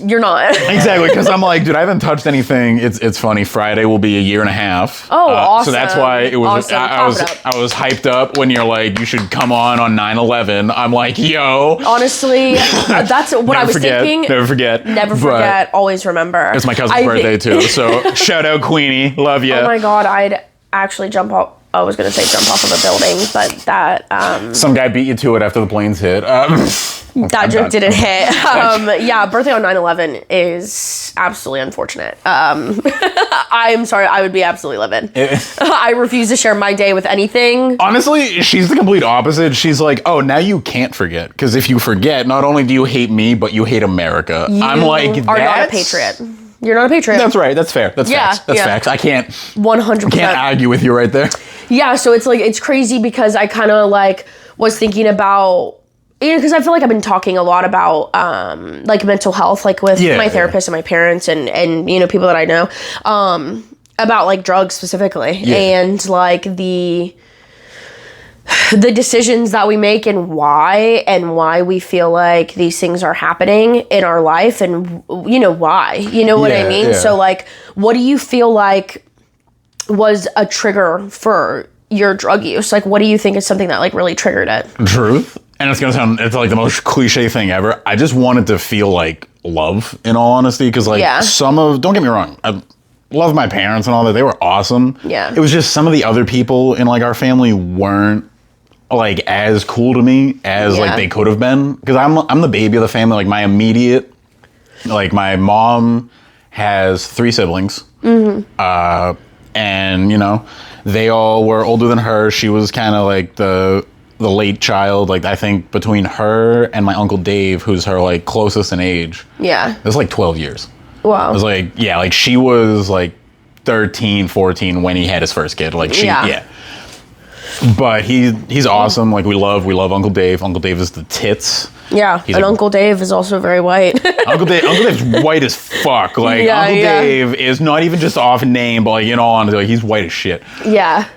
you're not. Exactly, because I'm like, dude, I haven't touched anything. It's funny. Friday will be a year and a half. Oh, awesome. So that's why it was. Awesome. I was Pop it up. I was hyped up when you're like, you should come on 9/11. I'm like, yo. Honestly, that's what I was thinking. Never forget. Never But forget. Always remember. It's my cousin's I thi- birthday too. So shout out Queenie. Love you. Oh my god, I'd actually jump off. I was gonna say jump off of a building, but that Some guy beat you to it after the planes hit. that joke didn't hit. Yeah, birthday on 9/11 is absolutely unfortunate. I'm sorry, I would be absolutely livid. I refuse to share my day with anything. Honestly, she's the complete opposite. She's like, oh, now you can't forget. Because if you forget, not only do you hate me, but you hate America. I'm like, You are not a patriot. You're not a patriot. That's right. That's fair. That's Yeah, facts. That's yeah. facts. I can't 100%. argue with you right there. Yeah, so it's like it's crazy because I kind of like was thinking about because I feel like I've been talking a lot about like mental health, like with my therapist and my parents and you know, people that I know, about like drugs specifically and like the decisions that we make and why we feel like these things are happening in our life and you know why, you know what I mean? So like, what do you feel like was a trigger for your drug use? Like, what do you think is something that like really triggered it? Truth. And it's like the most cliche thing ever. I just wanted to feel like love, in all honesty, because like don't get me wrong, I love my parents and all that. They were awesome. Yeah. It was just some of the other people in like our family weren't like as cool to me as like they could have been, because I'm the baby of the family. Like my immediate, like my mom has 3 siblings, and you know, they all were older than her. She was kind of like the late child. Like I think between her and my uncle Dave, who's her like closest in age, it was like 12 years. Wow. It was like, like she was like 13, 14 when he had his first kid. Like she, But he's awesome. Like we love Uncle Dave. Uncle Dave is the tits. Yeah, and Uncle Dave is also very white. Uncle Dave's white as fuck. Like Uncle Dave is not even just off name, but like, you know, honestly, like, he's white as shit. Yeah.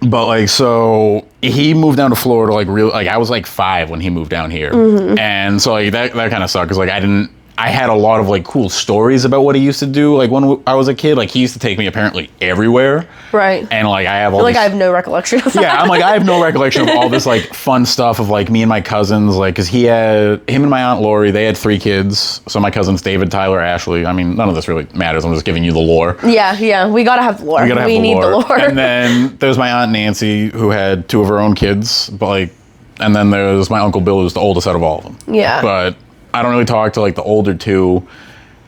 But like, so he moved down to Florida, like I was like 5 when he moved down here. And so like that kind of sucked, because like I had a lot of like cool stories about what he used to do. Like when I was a kid, like he used to take me apparently everywhere. Right. And like I have all I have no recollection of that. Yeah, I'm like, I have no recollection of all this like fun stuff of like me and my cousins. Like, cause him and my Aunt Lori, they had 3 kids. So my cousins, David, Tyler, Ashley. I mean, none of this really matters. I'm just giving you the lore. Yeah. We gotta have the lore. We need the lore. And then there's my Aunt Nancy, who had 2 of her own kids. But like, and then there's my Uncle Bill, who's the oldest out of all of them. Yeah. But I don't really talk to like the older 2,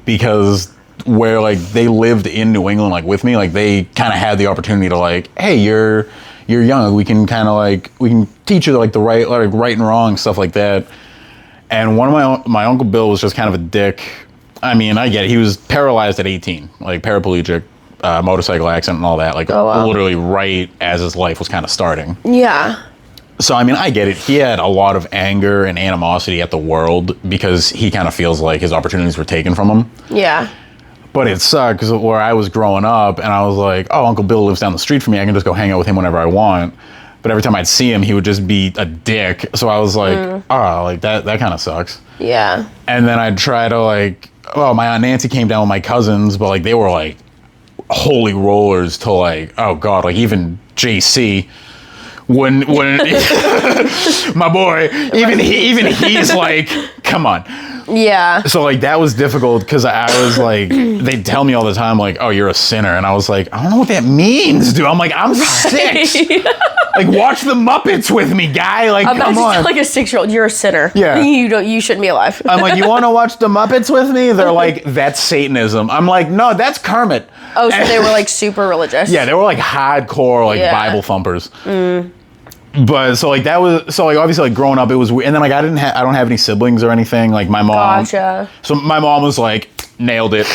because where like they lived in New England like with me, like they kind of had the opportunity to like, hey, you're young, we can kind of like, we can teach you like the right and wrong, stuff like that. And one of my Uncle Bill was just kind of a dick. I mean, I get it. He was paralyzed at 18, like paraplegic, motorcycle accident and all that, like literally right as his life was kind of starting. Yeah. So, I mean, I get it. He had a lot of anger and animosity at the world because he kind of feels like his opportunities were taken from him. Yeah. But it sucked, because where I was growing up, and I was like, oh, Uncle Bill lives down the street from me. I can just go hang out with him whenever I want. But every time I'd see him, he would just be a dick. So I was like, like that kind of sucks. Yeah. And then I'd try to like, my Aunt Nancy came down with my cousins, but like they were like holy rollers to like, oh God, like even JC. When my boy, even he's like, come on. Yeah. So like that was difficult, because I was like, they'd tell me all the time like, oh, you're a sinner, and I was like, I don't know what that means, dude. I'm like, I'm 6. Like, watch the Muppets with me, guy. Like, come on. Like a 6-year-old, you're a sinner. Yeah. You shouldn't be alive. I'm like, you want to watch the Muppets with me? They're like, that's Satanism. I'm like, no, that's Kermit. Oh, so they were like super religious. Yeah, they were like hardcore like Bible thumpers. But so like that was, so like obviously like growing up it was weird. And then like I don't have any siblings or anything. Like my mom. Gotcha. So my mom was like, nailed it.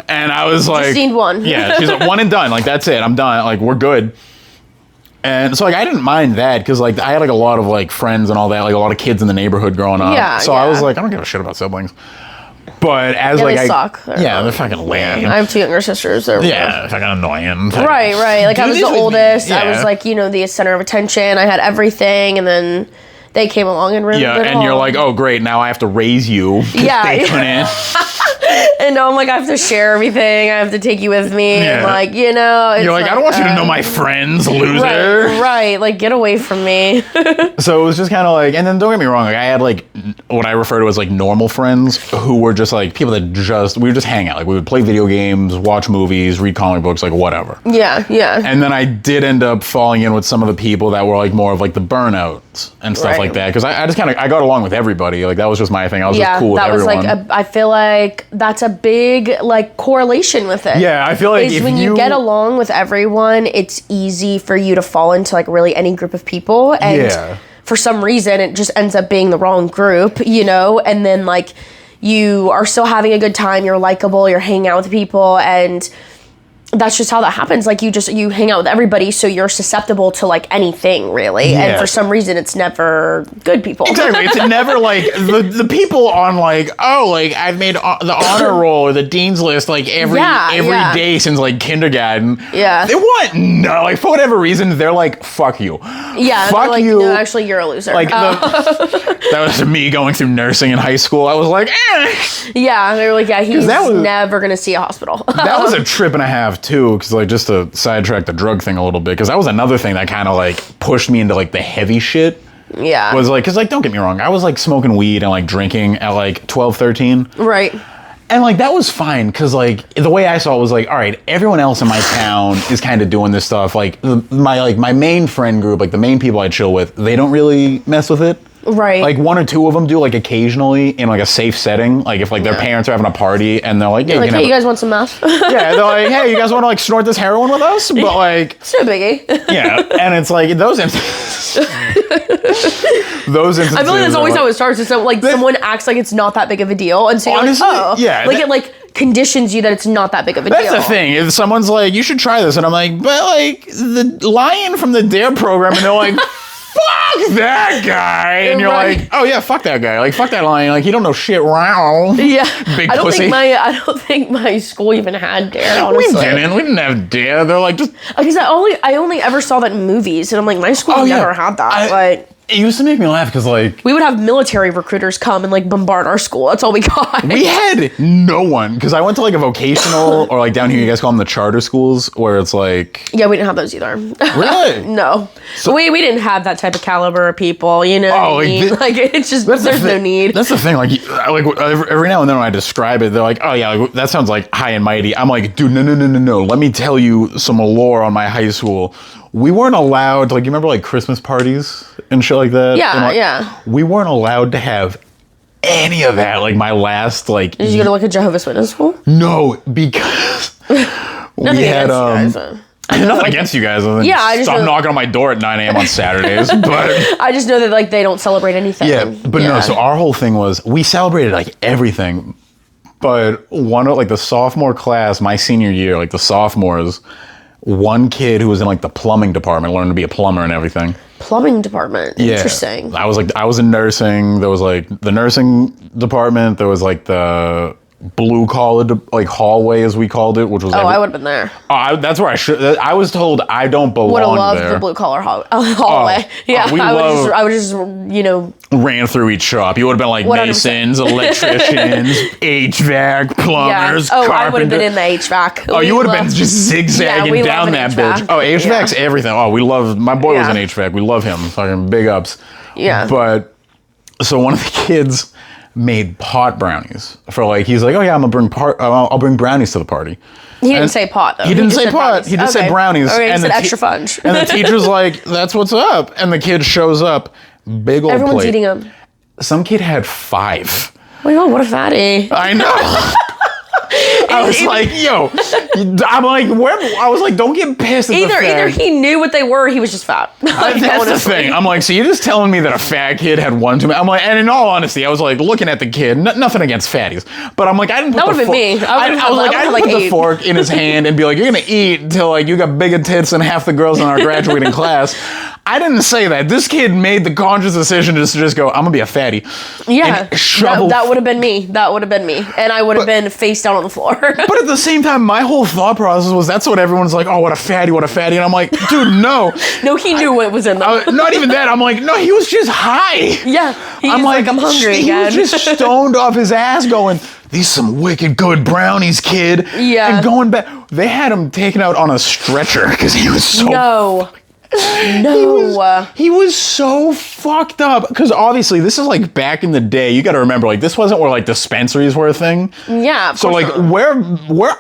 And I was like, just need one. Yeah, she's like, one and done. Like that's it. I'm done. Like we're good. And so like I didn't mind that, because like I had like a lot of like friends and all that, like a lot of kids in the neighborhood growing up. Yeah. So I was like, I don't give a shit about siblings. But as like they suck. They're fucking lame. I have 2 younger sisters. They're fucking annoying. Right. Like I was the oldest. I was like, the center of attention. I had everything, and then they came along and ruined it all. And you're like, oh great, now I have to raise you. Yeah. They couldn't. And I'm like, I have to share everything. I have to take you with me. Yeah. And like, you're like, I don't want you to know my friends, loser. Right. Like, get away from me. So it was just kind of like, and then don't get me wrong, like I had like what I refer to as like normal friends, who were just like people that we would just hang out. Like we would play video games, watch movies, read comic books, like whatever. Yeah. And then I did end up falling in with some of the people that were like more of like the burnouts and stuff like that. Because I just kind of, I got along with everybody. Like that was just my thing. I was just cool with everyone. That was like, I feel like that's a big like correlation with it. Yeah, I feel like when you get along with everyone, it's easy for you to fall into like really any group of people, and for some reason it just ends up being the wrong group, and then like you are still having a good time, you're likable, you're hanging out with people, and that's just how that happens. Like you hang out with everybody, so you're susceptible to like anything really. Yeah. And for some reason it's never good people. Exactly. It's never like the people on like, oh, like I've made the honor roll or the dean's list like every day since like kindergarten. Yeah. They want no, like for whatever reason they're like, fuck you. Yeah. Fuck like, you. No, actually you're a loser. Like that was me going through nursing in high school. I was like, yeah. They were like, yeah, he's that was- never gonna see a hospital. That was a trip and a half too, because like just to sidetrack the drug thing a little bit, because that was another thing that kind of like pushed me into like the heavy shit. Yeah. Was like, because like don't get me wrong, I was like smoking weed and like drinking at like 12, 13. Right. And like that was fine, because like the way I saw it was like, all right, everyone else in my town is kind of doing this stuff. Like my main friend group, like the main people I chill with, they don't really mess with it. Right. Like one or two of them do like occasionally in like a safe setting. Like if like their parents are having a party and they're like, yeah, Like, hey, you guys want some meth? yeah, they're like, hey, you guys want to like snort this heroin with us? But like, It's no biggie. yeah, and it's like those instances. Those instances. I feel like that's are, always like, how it starts. Is that like someone acts like it's not that big of a deal, and so you're Honestly, like, oh, yeah, like that- it like conditions you that it's not that big of a That's deal. the thing. If someone's like, you should try this, and I'm like, but like the lion from the Dare program, and they're like, fuck that guy, and you're Right. like, oh yeah, fuck that guy, like fuck that lion, like he don't know shit. Wow. Yeah, Big I don't pussy. think my school even had Dare. We Honestly, didn't have Dare. They're like just. because I only ever saw that in movies, and I'm like, my school Oh, yeah. never had that. I- It used to make me laugh because like we would have military recruiters come and like bombard our school. That's all we got. we had no one, because I went to like a vocational or like down here you guys call them the charter schools, where it's like Yeah, we didn't have those either. really. No, we didn't have that type of caliber of people. You know, Oh, what I like mean? thi- like it's just That's the there's no thing- need. That's the thing. Like every now and then when I describe it, they're like, "Oh yeah, like, that sounds like high and mighty." I'm like, "Dude, no. Let me tell you some lore on my high school. We weren't allowed to, like, you remember like Christmas parties and shit like that? Yeah, And, like, yeah. We weren't allowed to have any of that. Like my last like Did you go to like a Jehovah's Witness school? no, because we Nothing had against you guys, nothing against you guys. Yeah, I just stop know- knocking on my door at 9 a.m. on Saturdays, but. I just know that like they don't celebrate anything. Yeah, but no, so our whole thing was we celebrated like everything. But one of like the sophomore class, my senior year, like the sophomores, one kid who was in like the plumbing department learned to be a plumber and everything. Plumbing department. Yeah. Interesting. I was in nursing. There was like the nursing department. There was like the blue collar like hallway, as we called it, which was Oh, I would have been there. that's where I should. I was told I don't belong Would have loved there. the blue collar hallway. Yeah, we I would just you know. Ran through each shop. You would have been like 100%. masons, electricians, HVAC, Yeah. plumbers, Oh, I would have been carpenter. in the HVAC. Oh, you would have been just zigzagging we down love that an bitch. HVAC. Oh, HVAC's Yeah. everything. Oh, we love. My boy was Yeah. in HVAC. We love him. Fucking big ups. Yeah. But so one of the kids made pot brownies for like. He's like, oh yeah, I'm gonna bring I'll bring brownies to the party. He didn't And say pot though. He didn't just say said pot. brownies. He just Okay. said brownies. Okay, he and said the extra fudge. and the teacher's like, that's what's up. And the kid shows up, big old Everyone's plate. eating them. Some kid had 5. Oh my god, what a fatty. I know. I was like, yo, I'm like, where? I was like, don't get pissed at the fact. Either he knew what they were, or he was just fat. Like, That's the honestly. thing. I'm like, so you're just telling me that a fat kid had one too many? I'm like, and in all honesty, I was like looking at the kid. Nothing against fatties, but I'm like, I didn't put That the would've fork. been me. I would've I was like, had I didn't like put the 8. fork in his hand and be like, you're gonna eat until like you got bigger tits than half the girls in our graduating class. I didn't say that. This kid made the conscious decision to just go, I'm gonna be a fatty. Yeah, And shovel. that would have been me. That would have been me, and I would have been face down on the floor. But at the same time, my whole thought process was that's what everyone's like, oh, what a fatty. And I'm like, dude, no. No, he knew what was in them. Not even that. I'm like, no, he was just high. Yeah, he's like, I'm hungry He again. was just stoned off his ass going, these some wicked good brownies, kid. Yeah. And going back, they had him taken out on a stretcher because he was so... No. He was so fucked up. Because obviously, this is like back in the day. You got to remember, like, this wasn't where like dispensaries were a thing. Yeah. So like we're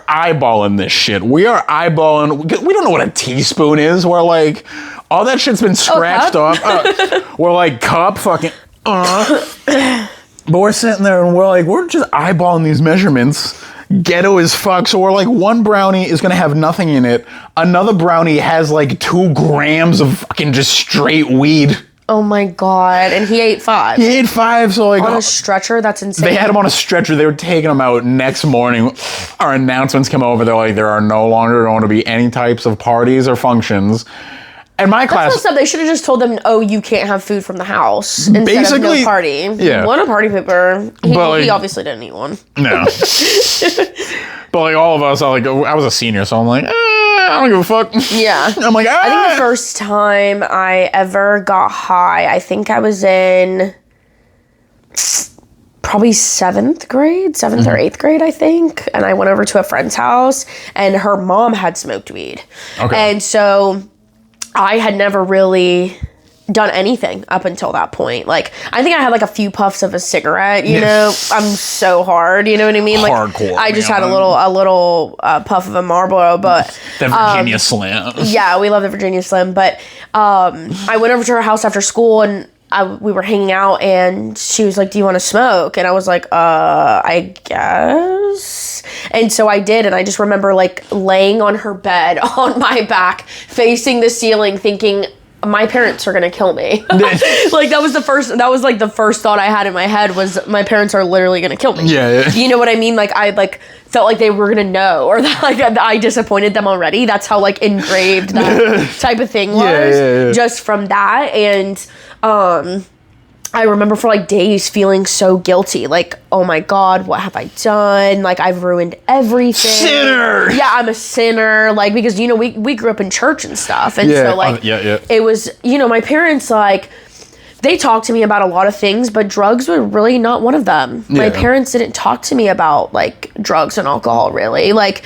eyeballing this shit. We are eyeballing. We don't know what a teaspoon is. We're like all that shit's been scratched cup? off. We're like cup fucking. But we're sitting there and we're just eyeballing these measurements. Ghetto as fuck. So we're like, one brownie is gonna have nothing in it. Another brownie has like 2 grams of fucking just straight weed. Oh my God. And he ate 5. He ate 5, so like On a stretcher? That's insane. they had him on a stretcher. They were taking him out. Next morning, our announcements come over. They're like, there are no longer going to be any types of parties or functions. And my class, That's messed up. They should have just told them, oh, you can't have food from the house instead of Basically, no party. yeah. What a party pooper. But, like- He obviously didn't eat one. no. But like all of us, I was a senior, so I'm like, I don't give a fuck. Yeah. I'm like, I think the first time I ever got high, I think I was in probably 7th grade, 7th or 8th grade, I think. And I went over to a friend's house and her mom had smoked weed. Okay. And so I had never really done anything up until that point. Like, I think I had like a few puffs of a cigarette, you know. I'm so hard, you know what I mean? Like, Hardcore, I just had a man. little puff of a Marlboro, but the Virginia Slim. yeah, we love the Virginia Slim. But I went over to her house after school and we were hanging out and she was like, do you want to smoke? And I was like, I guess. And so I did. And I just remember like laying on her bed on my back, facing the ceiling, thinking, my parents are gonna kill me. Like that was the first thought I had in my head was my parents are literally gonna kill me. Yeah. You know what I mean? Like I like felt like they were gonna know or that like I disappointed them already. That's how like engraved that type of thing was. Yeah. Just from that. And I remember for like days feeling so guilty. Like, oh my God, what have I done? Like I've ruined everything. Sinner! Yeah, I'm a sinner. Like, because, you know, we grew up in church and stuff. And Yeah. so like, Yeah. it was, you know, my parents like, they talked to me about a lot of things, but drugs were really not one of them. My Yeah. parents didn't talk to me about like drugs and alcohol really. Like,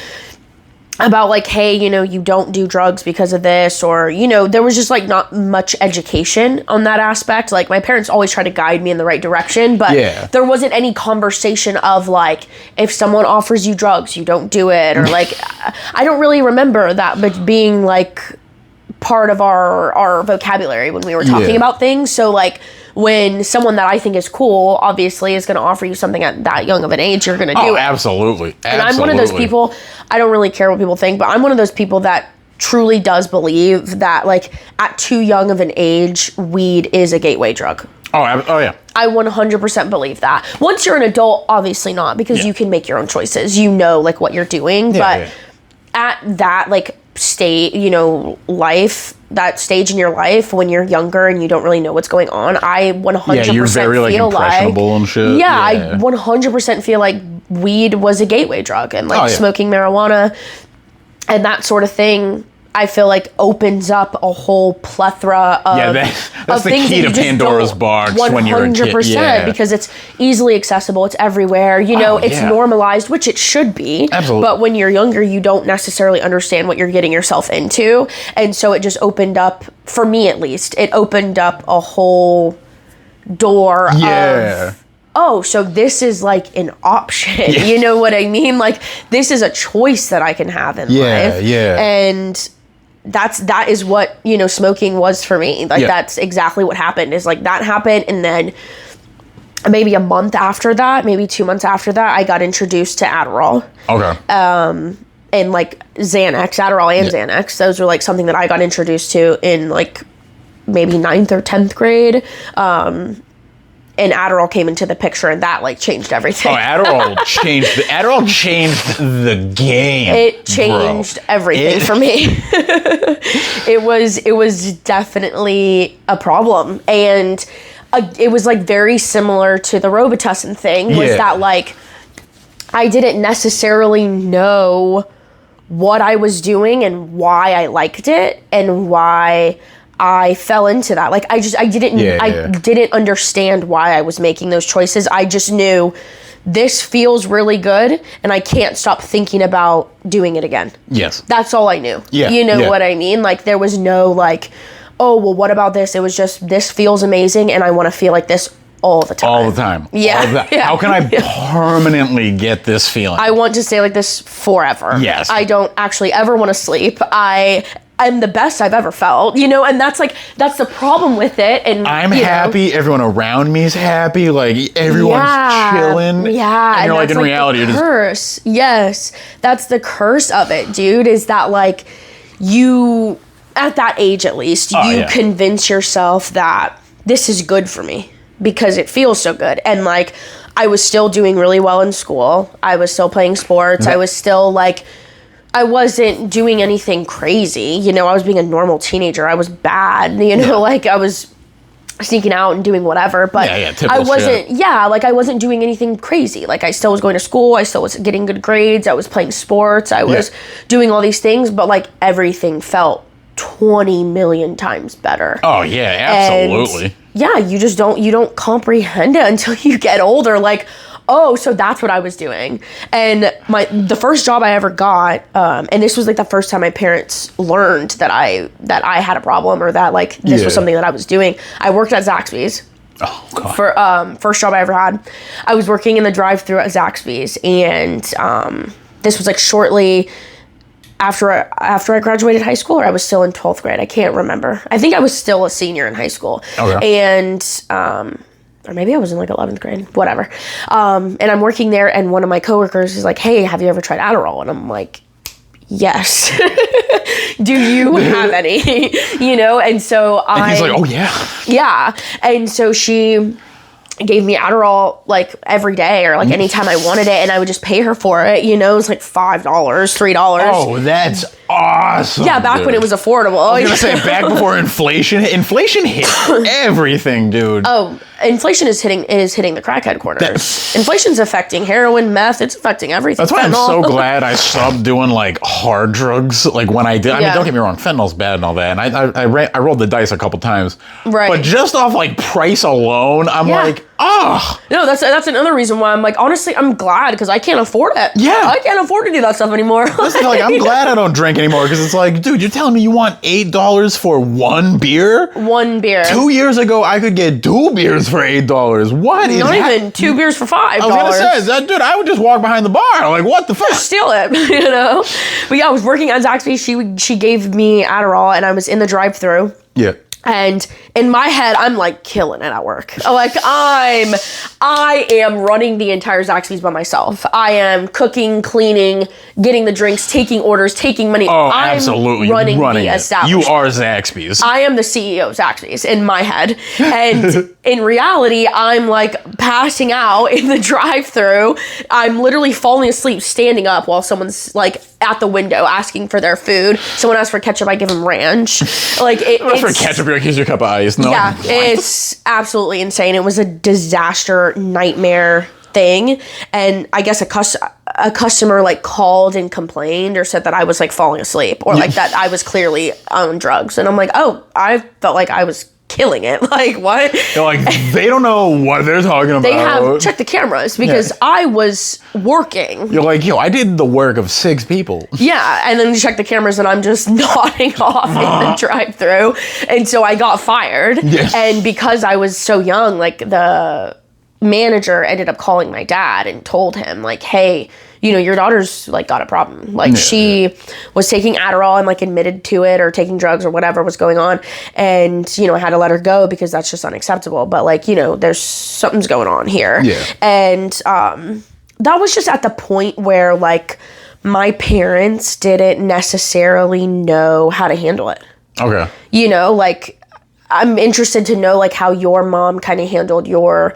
about like, hey, you know, you don't do drugs because of this, or, you know, there was just like not much education on that aspect. Like my parents always tried to guide me in the right direction, but Yeah. there wasn't any conversation of like, if someone offers you drugs, you don't do it, or like, I don't really remember that, but being like part of our vocabulary when we were talking Yeah. about things. So like, when someone that I think is cool, obviously, is going to offer you something at that young of an age, you're going to do Oh, it. absolutely. And I'm one of those people, I don't really care what people think, but I'm one of those people that truly does believe that, like, at too young of an age, weed is a gateway drug. Oh yeah. I 100% believe that. Once you're an adult, obviously not, because Yeah. you can make your own choices. You know, like, what you're doing. But yeah. at that, like, state, you know, that stage in your life when you're younger and you don't really know what's going on, I 100% Yeah, you're very like feel like, impressionable and shit. yeah, I 100% feel like weed was a gateway drug, and like Oh, yeah. smoking marijuana and that sort of thing, I feel like opens up a whole plethora of, Yeah, that's of the things key that to you just Pandora's don't- box when you're a kid. 100%, Yeah. because it's easily accessible, it's everywhere, you know, Oh, it's yeah. normalized, which it should be. Absolutely. But when you're younger, you don't necessarily understand what you're getting yourself into, and so it just opened up, for me at least, it opened up a whole door Yeah. of, oh, so this is like an option. You know what I mean? Like, this is a choice that I can have in life. Yeah. And that is what, you know, smoking was for me. Like, Yeah. that's exactly what happened, is like that happened. And then maybe a month after that, maybe 2 months after that, I got introduced to Adderall Okay. and like Xanax, Adderall and Xanax. Those were like something that I got introduced to in like maybe 9th or 10th grade. And Adderall came into the picture, and that like changed everything. Oh, Adderall changed the game. It changed everything for me. It was definitely a problem, and it was like very similar to the Robitussin thing. Was Yeah. that like I didn't necessarily know what I was doing and why I liked it and why I fell into that. Like I didn't understand why I was making those choices. I just knew this feels really good and I can't stop thinking about doing it again. Yes. That's all I knew. Yeah, You know yeah. what I mean? Like there was no like, oh, well, what about this? It was just, this feels amazing and I want to feel like this all the time. All the time. Yeah. All the- Yeah. How can I permanently get this feeling? I want to stay like this forever. Yes. I don't actually ever want to sleep. I'm the best I've ever felt, you know, and that's the problem with it. And I'm you know, happy. Everyone around me is happy. Like everyone's chilling. Yeah. And you're like, that's in reality, the you're just curse. Yes. That's the curse of it, dude, is that like you, at that age at least, Oh, you yeah. convince yourself that this is good for me because it feels so good. And like, I was still doing really well in school. I was still playing sports. I was still like, I wasn't doing anything crazy. You know, I was being a normal teenager. I was bad, you know, like I was sneaking out and doing whatever, but I wasn't, like I wasn't doing anything crazy. Like I still was going to school. I still was getting good grades. I was playing sports. I was doing all these things, but like everything felt 20 million times better. Oh yeah, absolutely. And yeah, you don't comprehend it until you get older. Like, oh, so that's what I was doing. And the first job I ever got, and this was like the first time my parents learned that I had a problem, or that like this was something that I was doing. I worked at Zaxby's. Oh God. For first job I ever had. I was working in the drive-thru at Zaxby's, and this was like shortly after I graduated high school, or I was still in 12th grade. I can't remember. I think I was still a senior in high school. Okay. And or maybe I was in like 11th grade, whatever. And I'm working there, and one of my coworkers is like, "Hey, have you ever tried Adderall?" And I'm like, "Yes." Do you have any? You know? And so And he's like, "Oh yeah." Yeah. And so she gave me Adderall like every day, or like anytime I wanted it, and I would just pay her for it. You know, it was like $5, $3. Oh, that's awesome. Yeah, back when it was affordable. I was gonna say, back before inflation hit everything, dude. Oh, inflation is hitting the crackhead corners. Inflation's affecting heroin, meth. It's affecting everything. That's why I'm Fentanyl. so glad I stopped doing like hard drugs. Like when I did, I mean, don't get me wrong, fentanyl's bad and all that, and I rolled the dice a couple times. Right. But just off like price alone, I'm like, oh. No, that's another reason why I'm like, honestly, I'm glad, because I can't afford it. Yeah. I can't afford to do that stuff anymore. Listen, like, I'm glad I don't drink anymore, because it's like, dude, you're telling me you want $8 for one beer? One beer. 2 years ago, I could get 2 beers for $8. What is Not that? even 2 beers for $5. I was gonna say, that dude, I would just walk behind the bar. Like, what the fuck? Steal it, you know? But yeah, I was working at Zaxby's. She gave me Adderall, and I was in the drive-thru. Yeah. And in my head, I'm like killing it at work. Like I am running the entire Zaxby's by myself. I am cooking, cleaning, getting the drinks, taking orders, taking money. Oh, I'm absolutely. running the it. establishment. You are Zaxby's. I am the CEO of Zaxby's in my head. And in reality, I'm like passing out in the drive-thru. I'm literally falling asleep standing up while someone's like at the window asking for their food. Someone asks for ketchup, I give them ranch. Like it's for ketchup, you're like, here's your cup of ice. No. Yeah, it's absolutely insane. It was a disaster, nightmare thing. And I guess a customer like called and complained, or said that I was like falling asleep, or like that I was clearly on drugs. And I'm like, oh, I felt like I was killing it. Like, what? They're like, they don't know what they're talking about. They have checked the cameras, because I was working. You're like, yo, I did the work of 6 people. Yeah, and then you check the cameras, and I'm just nodding off in the drive-thru. And so I got fired. Yes. And because I was so young, like the manager ended up calling my dad and told him, like, hey, you know, your daughter's like got a problem. Like she was taking Adderall and like admitted to it, or taking drugs, or whatever was going on. And, you know, I had to let her go, because that's just unacceptable. But like, you know, there's something's going on here. Yeah. And that was just at the point where like my parents didn't necessarily know how to handle it. Okay. You know, like I'm interested to know like how your mom kind of handled your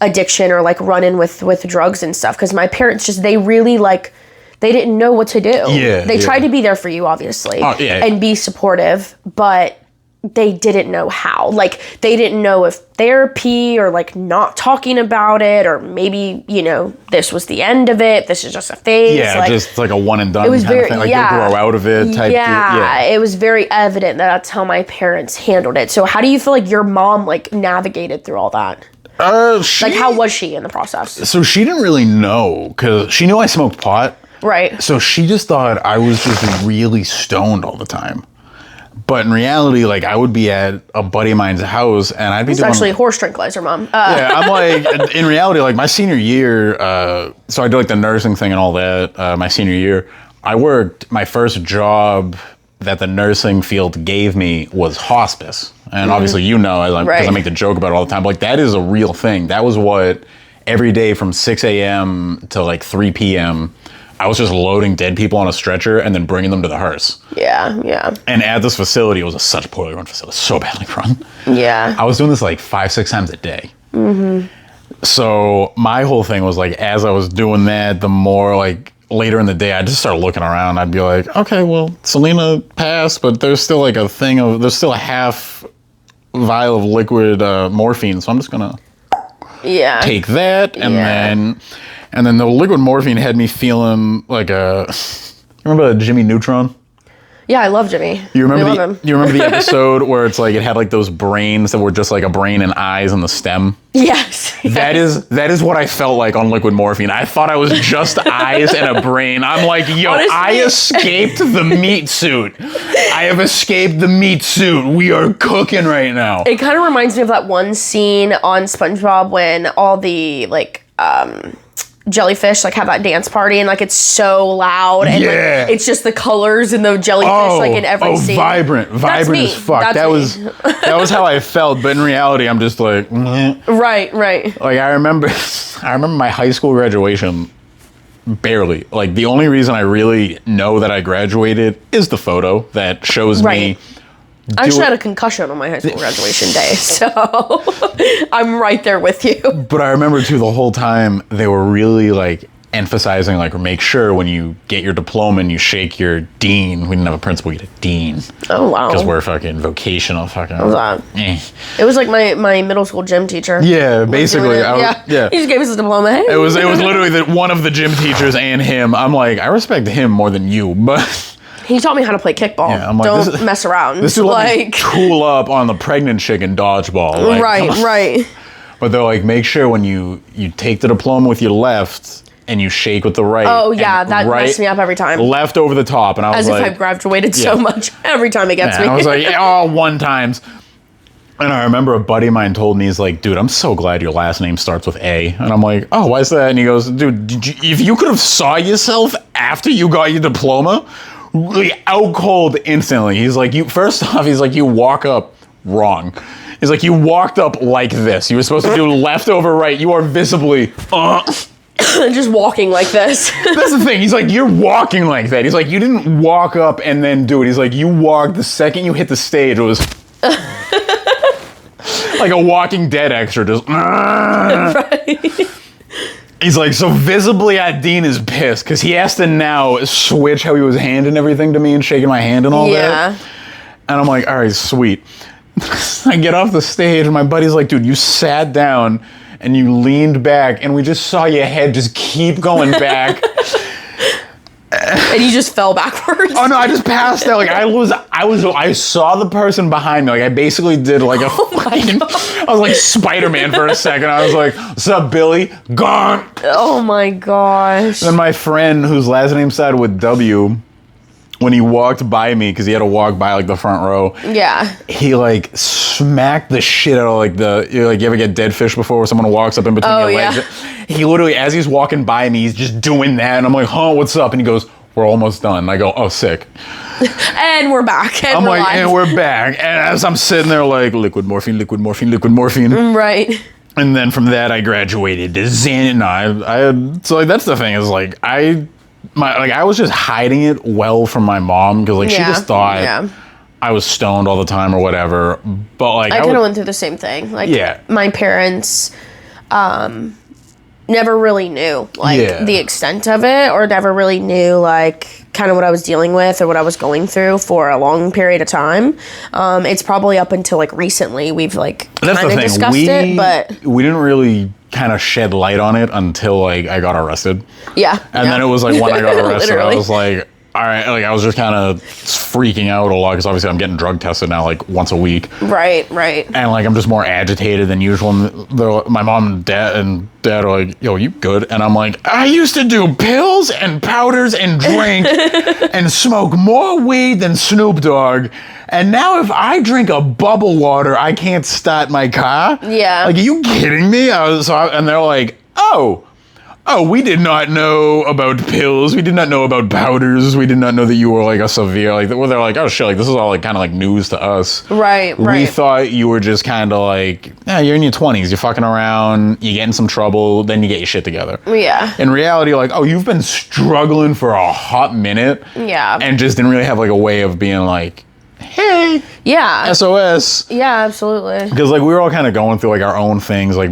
addiction, or like run-in with drugs and stuff, because my parents just, they really like, they didn't know what to do. Yeah, they tried to be there for you, obviously, and be supportive, but they didn't know how. Like they didn't know if therapy, or like not talking about it, or maybe, you know, this was the end of it, this is just a phase. Yeah, like, just like a one and done it was kind very, of thing. Like you'll grow out of it type. Yeah, it was very evident that that's how my parents handled it. So how do you feel like your mom like navigated through all that? Like, how was she in the process? So she didn't really know, because she knew I smoked pot. Right. So she just thought I was just really stoned all the time. But in reality, like, I would be at a buddy of mine's house, and I'd be doing... It's actually horse tranquilizer, Mom. Yeah, I'm like, in reality, like, my senior year, so I did, like, the nursing thing and all that, my senior year. I worked, my first job that the nursing field gave me was hospice. And obviously, you know, because I make the joke about it all the time, but like, that is a real thing. That was what every day from 6 a.m. to like 3 p.m., I was just loading dead people on a stretcher and then bringing them to the hearse. Yeah. And at this facility, it was such a poorly run facility, so badly run. Yeah. I was doing this like 5-6 times a day. So my whole thing was like, as I was doing that, the more like later in the day, I just started looking around. I'd be like, okay, well, Selena passed, but there's still like there's still a half vial of liquid morphine. So I'm just gonna take that, and then the liquid morphine had me feeling like you remember Jimmy Neutron? Yeah, I love Jimmy. You remember We love him. you remember the episode where it's like it had like those brains that were just like a brain and eyes on the stem? Yes. That is what I felt like on liquid morphine. I thought I was just eyes and a brain. I'm like, yo, Honestly. I escaped the meat suit. I have escaped the meat suit. We are cooking right now. It kind of reminds me of that one scene on SpongeBob when all the like jellyfish like have that dance party and like it's so loud and Yeah. like it's just the colors and the jellyfish like in every scene. vibrant me. as fuck. That's me. That was how I felt, but in reality, I'm just like, meh. Right. Like I remember my high school graduation. Barely. Like the only reason I really know that I graduated is the photo that shows Right. me. I actually had a concussion on my high school graduation day, so I'm right there with you. But I remember too the whole time they were really like emphasizing like make sure when you get your diploma and you shake your dean. We didn't have a principal, we had a dean. Oh wow. Because we're fucking vocational fucking. that? Eh. It was like my middle school gym teacher. Yeah, basically. Yeah. He just gave us a diploma. Hey. It was literally one of the gym teachers and him. I'm like, I respect him more than you, but He taught me how to play kickball. Yeah, I'm like, Don't mess around. this dude let me tool up on the pregnant chick in dodgeball. Like, right. But they're like, make sure when you take the diploma with your left and you shake with the right. Oh yeah, and that right, messed me up every time. Left over the top, and I was As like, if I've graduated so Yeah. much. Every time it gets and me. I was like, oh, one times. And I remember a buddy of mine told me, he's like, dude, I'm so glad your last name starts with A. And I'm like, oh, why is that? And he goes, dude, if you could have saw yourself after you got your diploma, really out cold instantly. He's like, first off, you walk up wrong. He's like, you walked up like this. You were supposed to do left over right. You are visibly, just walking like this. That's the thing. He's like, you're walking like that. He's like, you didn't walk up and then do it. He's like, you walked the second you hit the stage. It was like a Walking Dead extra. Just. Right. He's like, so visibly, Dean is pissed because he has to now switch how he was handing everything to me and shaking my hand and all that. And I'm like, all right, sweet. I get off the stage and my buddy's like, dude, you sat down and you leaned back and we just saw your head just keep going back. And you just fell backwards. Oh no, I just passed out. Like I saw the person behind me. Like I basically did like I was like Spider-Man for a second. I was like, what's up, Billy? Gone. Oh my gosh. Then my friend, whose last name started with W, when he walked by me, because he had to walk by like the front row. Yeah. He like smacked the shit out of like you ever get dead fish before where someone walks up in between your legs? He literally, as he's walking by me, he's just doing that. And I'm like, huh, what's up? And he goes, we're almost done. And I go, oh, sick. And we're back. And I'm we're like, live. and we're back. And as I'm sitting there like, liquid morphine, liquid morphine, liquid morphine. Right. And then from that, I graduated to Zen. No, I had, so like, that's the thing is like, I was just hiding it well from my mom because like she just thought I was stoned all the time or whatever. But like I kind of went through the same thing. Like my parents never really knew like the extent of it or never really knew like kind of what I was dealing with or what I was going through for a long period of time. It's probably up until like recently we've like kind of discussed it, but we didn't really kind of shed light on it until like I got arrested. Yeah. And then it was like when I got arrested, I Literally. was like, all right, like I was just kind of freaking out a lot because obviously I'm getting drug tested now like once a week. Right. And like I'm just more agitated than usual. And my mom and dad are like, yo, you good? And I'm like, I used to do pills and powders and drink and smoke more weed than Snoop Dogg. And now if I drink a bubble water, I can't start my car. Yeah. Like, are you kidding me? And they're like, oh, oh, we did not know about pills. We did not know about powders. We did not know that you were like a severe, like, well, they're like, oh shit, like this is all like kind of like news to us. Right. We thought you were just kind of like, yeah, you're in your 20s, you're fucking around, you get in some trouble, then you get your shit together. Yeah. In reality, like, oh, you've been struggling for a hot minute. Yeah. And just didn't really have like a way of being like, hey, Yeah. SOS. Yeah, absolutely. Because like we were all kind of going through like our own things. Like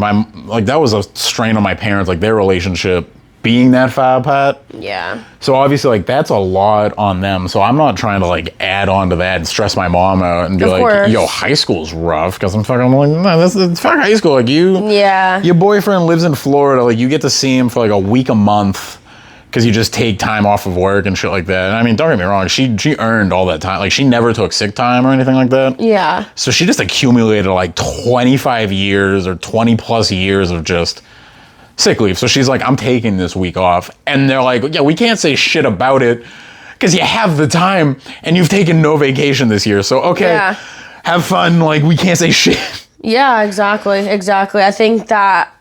that was a strain on my parents, like their relationship being that far apart. Yeah. So obviously like that's a lot on them. So I'm not trying to like add on to that and stress my mom out and be Of like, course. yo, high school's rough. Because I'm like, no, it's fuck high school. Like Yeah. your boyfriend lives in Florida. Like you get to see him for like a week a month. Because you just take time off of work and shit like that. And I mean, don't get me wrong, she earned all that time. Like, she never took sick time or anything like that. Yeah. So she just accumulated like 25 years or 20 plus years of just sick leave. So she's like, I'm taking this week off. And they're like, yeah, we can't say shit about it because you have the time and you've taken no vacation this year. So, okay, Yeah. have fun. Like, we can't say shit. Yeah, exactly. I think that,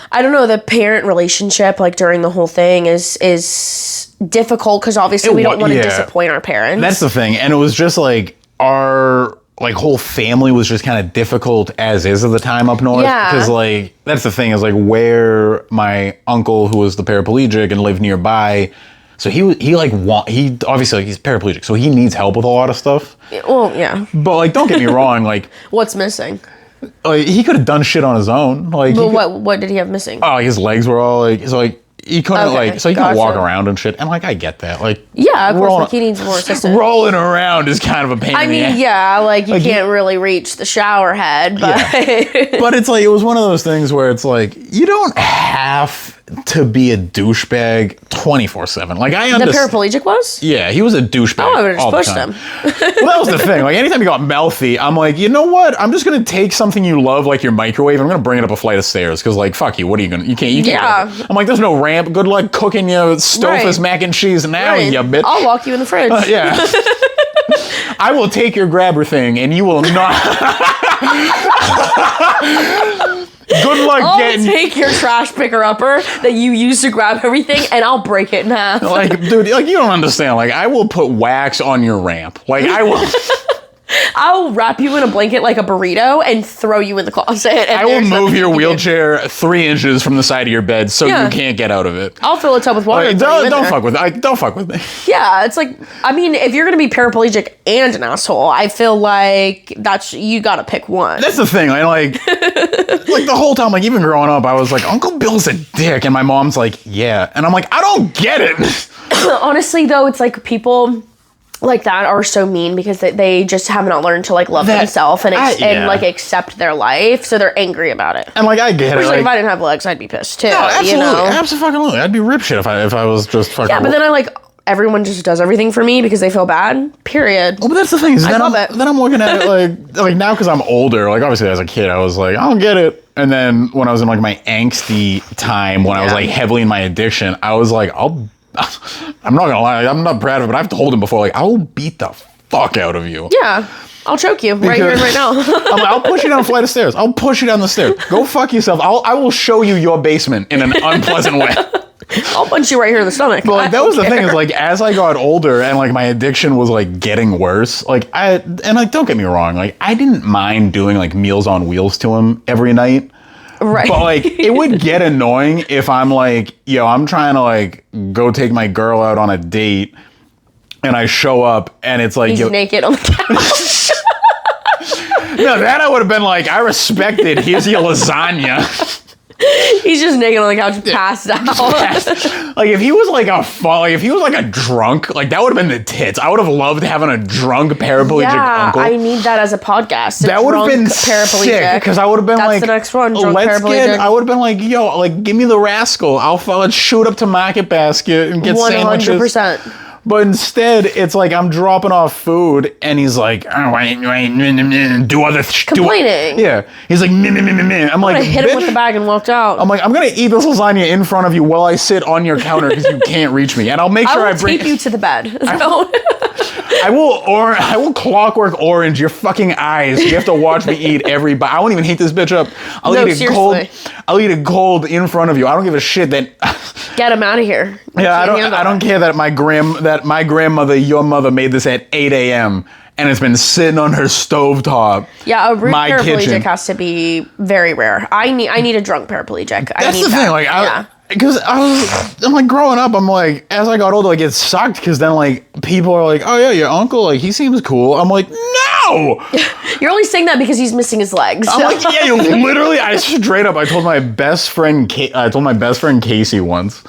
I don't know, the parent relationship, like, during the whole thing is difficult because obviously we don't want to disappoint our parents. That's the thing. And it was just like our like whole family was just kind of difficult as is at the time up north. Yeah. Because like that's the thing is like where my uncle who was the paraplegic and lived nearby. So he obviously like, he's paraplegic, so he needs help with a lot of stuff. Well, yeah. But like don't get me wrong, like What's missing? he could have done shit on his own. Like But what did he have missing? oh, his legs were all like so like he couldn't Okay, so he couldn't walk gotcha. around and shit. And like I get that. Like Yeah, of course, rolling- like he needs more assistance. rolling around is kind of a pain I in the mean, ass. yeah, like you Like, can't really reach the shower head, but But it's like, it was one of those things where it's like, you don't have to be a douchebag 24/7. Like, I the understand. paraplegic was? Yeah, he was a douchebag. Oh, I would have all just the pushed time. him. Well, that was the thing. Like, anytime he got mouthy, I'm like, you know what? I'm just going to take something you love, like your microwave, I'm going to bring it up a flight of stairs. Because, like, fuck you. What are you going to, you can't. Yeah. I'm like, there's no ramp. Good luck cooking your Stouffer's Right. mac and cheese now, Right. you bitch. I'll walk you in the fridge. Yeah. I will take your grabber thing and you will not. Good luck I'll getting. take your trash picker upper that you use to grab everything and I'll break it in half. Like, dude, like, you don't understand. Like, I will put wax on your ramp. Like, I will. I'll wrap you in a blanket like a burrito and throw you in the closet. And I will there's move nothing your you can do. wheelchair 3 inches from the side of your bed so Yeah. you can't get out of it. I'll fill it up with water. Like, and throw you in don't there. fuck with me. Don't fuck with me. Yeah, it's like, I mean, if you're gonna be paraplegic and an asshole, I feel like you gotta pick one. That's the thing. I like the whole time, like even growing up, I was like, Uncle Bill's a dick, and my mom's like, yeah, and I'm like, I don't get it. Honestly, though, it's like people like that are so mean because they just have not learned to like love themselves and yeah. like accept their life, so they're angry about it. And like I get Which, it. like, if I didn't have legs, I'd be pissed too. no, absolutely, You know? absolutely. I'd be rip shit if I was just fucking. Yeah, but then I like everyone just does everything for me because they feel bad. Period. Well, but that's the thing. Is then love it. Then I'm looking at it like now because I'm older. Like obviously as a kid, I was like, I don't get it. And then when I was in like my angsty time, when I was like heavily in my addiction, I was like, I'm not gonna lie, I'm not proud of it, but I've told him before, like, I will beat the fuck out of you. Yeah, I'll choke you right here and right now. I'm like, I'll push you down a flight of stairs. I'll push you down the stairs. Go fuck yourself. I will show you your basement in an unpleasant way. I'll punch you right here in the stomach. But like I that don't was the thing care. is like as I got older and like my addiction was like getting worse, like like don't get me wrong, like I didn't mind doing like Meals on Wheels to him every night. Right. But like it would get annoying if I'm like, yo, I'm trying to like go take my girl out on a date and I show up and it's like, He's yo, naked on the couch. no, that I would have been like, I respect it. Here's your lasagna. He's just naked on the couch, passed out. Like if he was like if he was like a drunk, like that would have been the tits. I would have loved having a drunk paraplegic Yeah, uncle. I need that as a podcast. That would have Drunk been sick because I would have been That's like, the next one, drunk let's paraplegic. I would have been like, yo, like give me the rascal. Let's shoot up to Market Basket and get sandwiches. 100%. But instead, it's like I'm dropping off food, and he's like, oh, wait, do other Complaining. Yeah, he's like, meh, meh, meh, meh, meh. I'm like, I hit him with bitch. the bag and walked out. I'm like, I'm gonna eat this lasagna in front of you while I sit on your counter because you can't reach me, and I'll make I sure will I bring. tape you to the bed. So- I will clockwork orange your fucking eyes. You have to watch me eat every bite. I won't even heat this bitch up. I'll No, eat it seriously. cold. I'll eat it cold in front of you. I don't give a shit that. Get him out of here. Yeah, Can't handle I don't it. care that my grandmother, your mother, made this at 8 a.m. and it's been sitting on her stovetop. Yeah, a rude my paraplegic kitchen. has to be very rare. I need a drunk paraplegic. I That's need the that. thing, like, yeah. because I'm like growing up, I'm like, as I got older, like it sucked because then like people are like, oh yeah, your uncle, like he seems cool. I'm like, no. You're only saying that because he's missing his legs. I'm like, yeah, you literally. I straight up. I told my best friend Casey once,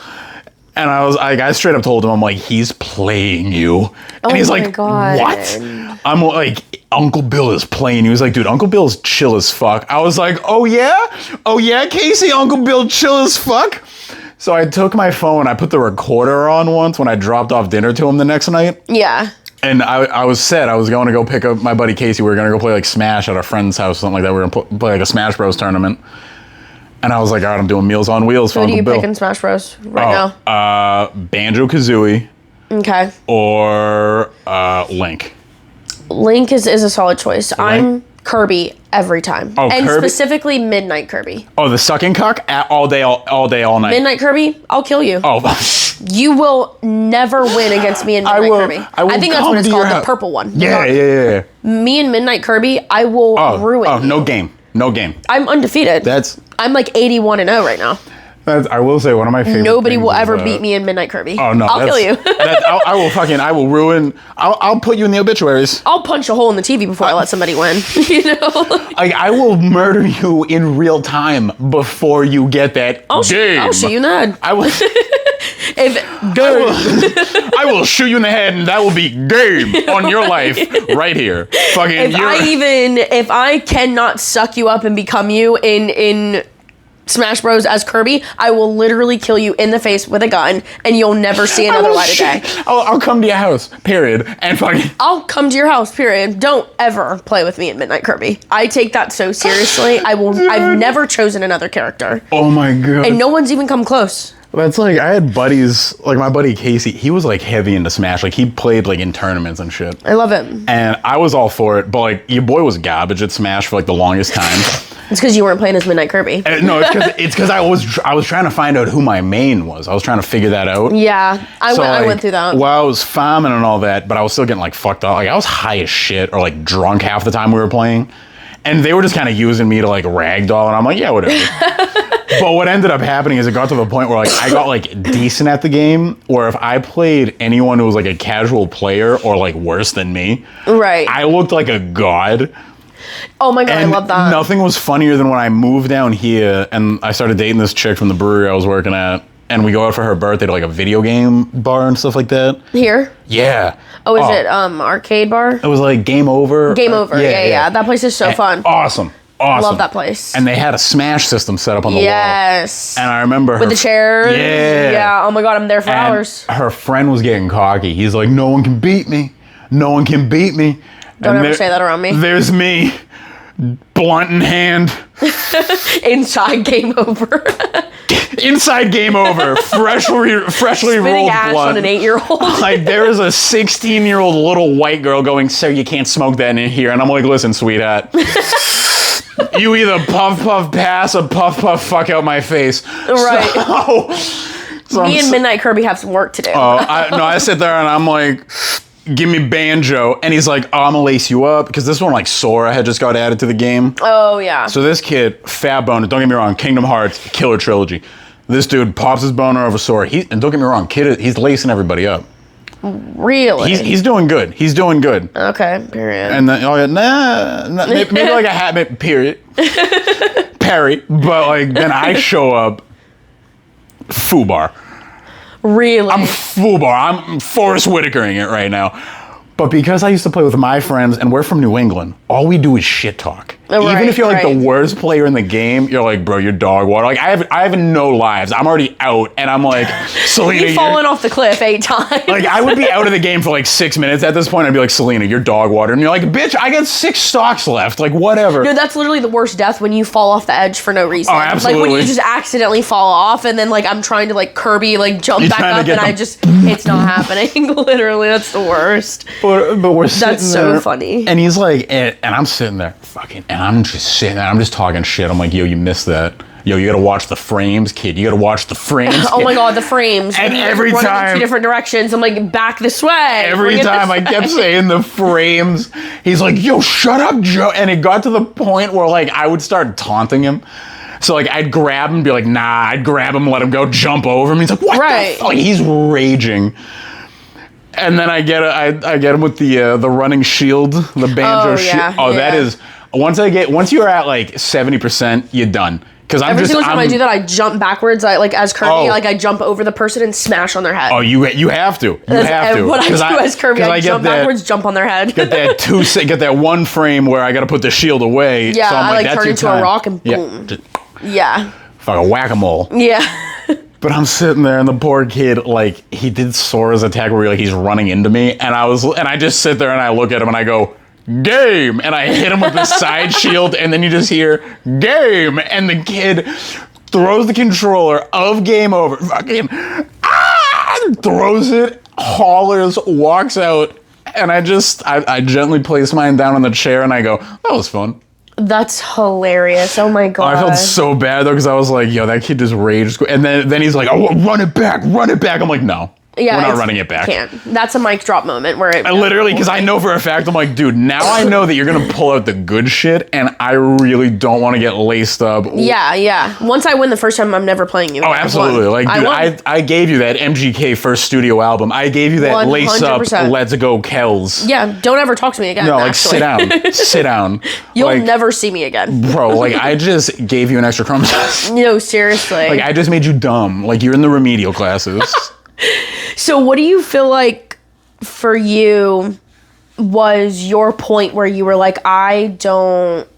and I straight up told him, I'm like, he's playing you, and he's my like, God. what? I'm like, Uncle Bill is playing you. He's like, dude, Uncle Bill's chill as fuck. I was like, oh yeah, Casey, Uncle Bill chill as fuck. So I took my phone, I put the recorder on once when I dropped off dinner to him the next night. Yeah. And I was set. I was going to go pick up my buddy Casey. We were going to go play like Smash at a friend's house or something like that. We were going to play like a Smash Bros tournament. And I was like, all right, I'm doing Meals on Wheels for Who do Uncle you Bill. pick in Smash Bros right now? Banjo-Kazooie Okay. or Link. Link is a solid choice. I'm Kirby every time. Oh, and Kirby? specifically Midnight Kirby. Oh, the sucking cock? All day, all night. Midnight Kirby, I'll kill you. Oh, You will never win against me and I Midnight will- Kirby. I will think that's come what it's to called, your the house. purple one. yeah. Me and Midnight Kirby, I will ruin Oh, you. no game. I'm undefeated. That's I'm like 81-0 right now. I will say one of my favorite Nobody things will is, ever beat me in Midnight Kirby. Oh, no. I'll kill you. I will ruin. I'll put you in the obituaries. I'll punch a hole in the TV before I let somebody win. You know? Like, I will murder you in real time before you get that I'll game. shoot you in the head. I will. If I will shoot you in the head, and that will be game on your life right here. Fucking. if I cannot suck you up and become you in Smash Bros as Kirby, I will literally kill you in the face with a gun, and you'll never see another light of day. I'll come to your house. Period. And fucking. I'll come to your house. Period. Don't ever play with me in Midnight Kirby. I take that so seriously. I've never chosen another character, Oh my god. and no one's even come close. That's like, I had buddies, like my buddy Casey, he was like heavy into Smash. Like he played like in tournaments and shit. I love him. And I was all for it, but like your boy was garbage at Smash for like the longest time. It's because you weren't playing as Midnight Kirby. No, it's because I was trying to find out who my main was. I was trying to figure that out. Yeah, I went through that. Well, I was farming and all that, but I was still getting like fucked up. Like I was high as shit or like drunk half the time we were playing. And they were just kind of using me to like ragdoll, and I'm like, yeah, whatever. But what ended up happening is it got to the point where like I got like decent at the game, where if I played anyone who was like a casual player or like worse than me, Right. I looked like a god. Oh my god, And I love that. nothing was funnier than when I moved down here and I started dating this chick from the brewery I was working at, and we go out for her birthday to like a video game bar and stuff like that. Here? Yeah. Oh, is it arcade bar? It was like Game Over. Game Over. Yeah. That place is so fun. Awesome. Love that place. And they had a Smash system set up on the wall. Yes. And I remember her With the chairs. Yeah. Yeah. Oh my god, I'm there for and hours. her friend was getting cocky. He's like, no one can beat me. No one can beat me. Don't And ever say that around me. There's me, blunt in hand, Inside Game Over. inside Game Over, freshly Spitting rolled ash blunt. on an 8-year-old. Like there is a 16-year-old little white girl going, sir, you can't smoke that in here. And I'm like, listen, sweetheart. You either puff pass or puff fuck out my face. Right. So Me and Midnight Kirby have some work to do. I sit there and I'm like, give me Banjo. And he's like, oh, I'm gonna lace you up. Because this one, like, Sora had just got added to the game. Oh yeah. So this kid, fat boner, don't get me wrong, Kingdom Hearts, killer trilogy. This dude pops his boner over Sora. And don't get me wrong, he's lacing everybody up. Really? He's doing good. He's doing good. Okay, period. And then, maybe like a hat, period. Perry. But like, then I show up, FUBAR. Really? I'm FUBAR. I'm Forrest Whitakering it right now. But because I used to play with my friends, and we're from New England, all we do is shit talk. Even if you're like right. the worst player in the game, you're like, bro, you're dog water. Like I have no lives. I'm already out, and I'm like, Selena, You've fallen off the cliff 8 times. like I would be out of the game for like 6 minutes. At this point, I'd be like, Selena, you're dog water, and you're like, bitch, I got 6 stocks left. Like whatever. No, that's literally the worst death when you fall off the edge for no reason. Oh, Like when absolutely. you just accidentally fall off and then like I'm trying to like Kirby like jump You're back trying to up get and it's not happening. Literally, that's the worst. But we're sitting That's so there, funny. And he's like, and I'm sitting there, fucking, and I'm just sitting there, I'm just talking shit. I'm like, yo, you missed that. Yo, you gotta watch the frames, kid. You gotta watch the frames. Oh kid. my god, the frames. And When you're every running in time- 2 different directions, I'm like back this way. Every Bring it time this I kept way. saying the frames, he's like, yo, shut up, Joe. And it got to the point where like I would start taunting him. So like I'd grab him and be like, nah, I'd grab him, let him go, jump over him. He's like, what Right. the fuck? He's raging. And then I get him with the running shield, the banjo Oh, shield. yeah, Oh, that yeah. is once you're at like 70%, you're done. Because Every single time I do that, I jump backwards. I like as Kirby, Oh. like I jump over the person and smash on their head. Oh, you have to. You have to. What I 'Cause do as Kirby, 'cause I get jump that- backwards, jump on their head. Get that one frame where I got to put the shield away. Yeah, so I'm I, like, that's turn your into a time. rock and Yeah, boom. just Yeah, fucking whack-a-mole. yeah. But I'm sitting there, and the poor kid, like, he did Sora's attack where like he's running into me, and I just sit there and I look at him and I go, game, and I hit him with the side shield, and then you just hear game, and the kid throws the controller of game over, fucking throws it, hollers, walks out, and I gently place mine down on the chair and I go, that was fun. That's hilarious. Oh my god. I felt so bad though because I was like, yo, that kid just raged. And then he's like, oh, run it back. I'm like, no. Yeah, we're not it's- running it back. Can't. That's a mic drop moment where it. I literally, because I know for a fact, I'm like, dude, now I know that you're gonna pull out the good shit, and I really don't want to get laced up. Yeah. Once I win the first time, I'm never playing you. Oh, again. absolutely. Won. Like, dude, won. I gave you that MGK first studio album. I gave you that lace up, 100%. let's go, Kells. Yeah, don't ever talk to me again. No, like, actually. sit down. Sit down. You'll Like, never see me again. Bro, like, I just gave you an extra crumb. No, seriously. Like, I just made you dumb. Like, you're in the remedial classes. So what do you feel like for you was your point where you were like, I don't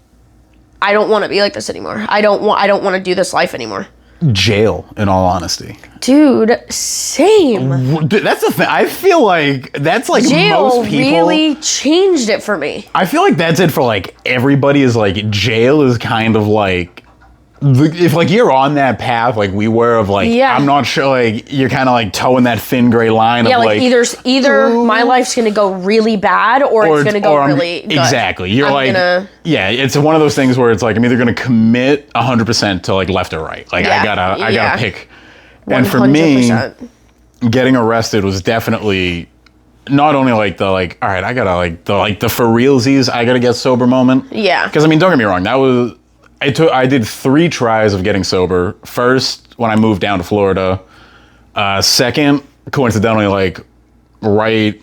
want to be like this anymore. I don't want to do this life anymore. Jail, in all honesty. Dude, same. That's the thing. I feel like that's like Jail most people. really changed it for me. I feel like that's it for like everybody. Is like jail is kind of like if like you're on that path like we were of like Yeah. I'm not sure like you're kind of like towing that thin gray line Yeah, of like either my life's gonna go really bad or it's gonna go I'm- really good. exactly. You're I'm like gonna- yeah, it's one of those things where it's like I'm either gonna commit 100% to like left or right. Like Yeah, I gotta yeah. pick. And for me, 100%. getting arrested was definitely not only like the like all right I gotta like the for realsies I gotta get sober moment. Yeah. Because I mean don't get me wrong, that was I did 3 tries of getting sober. First when I moved down to Florida. Second, coincidentally, like right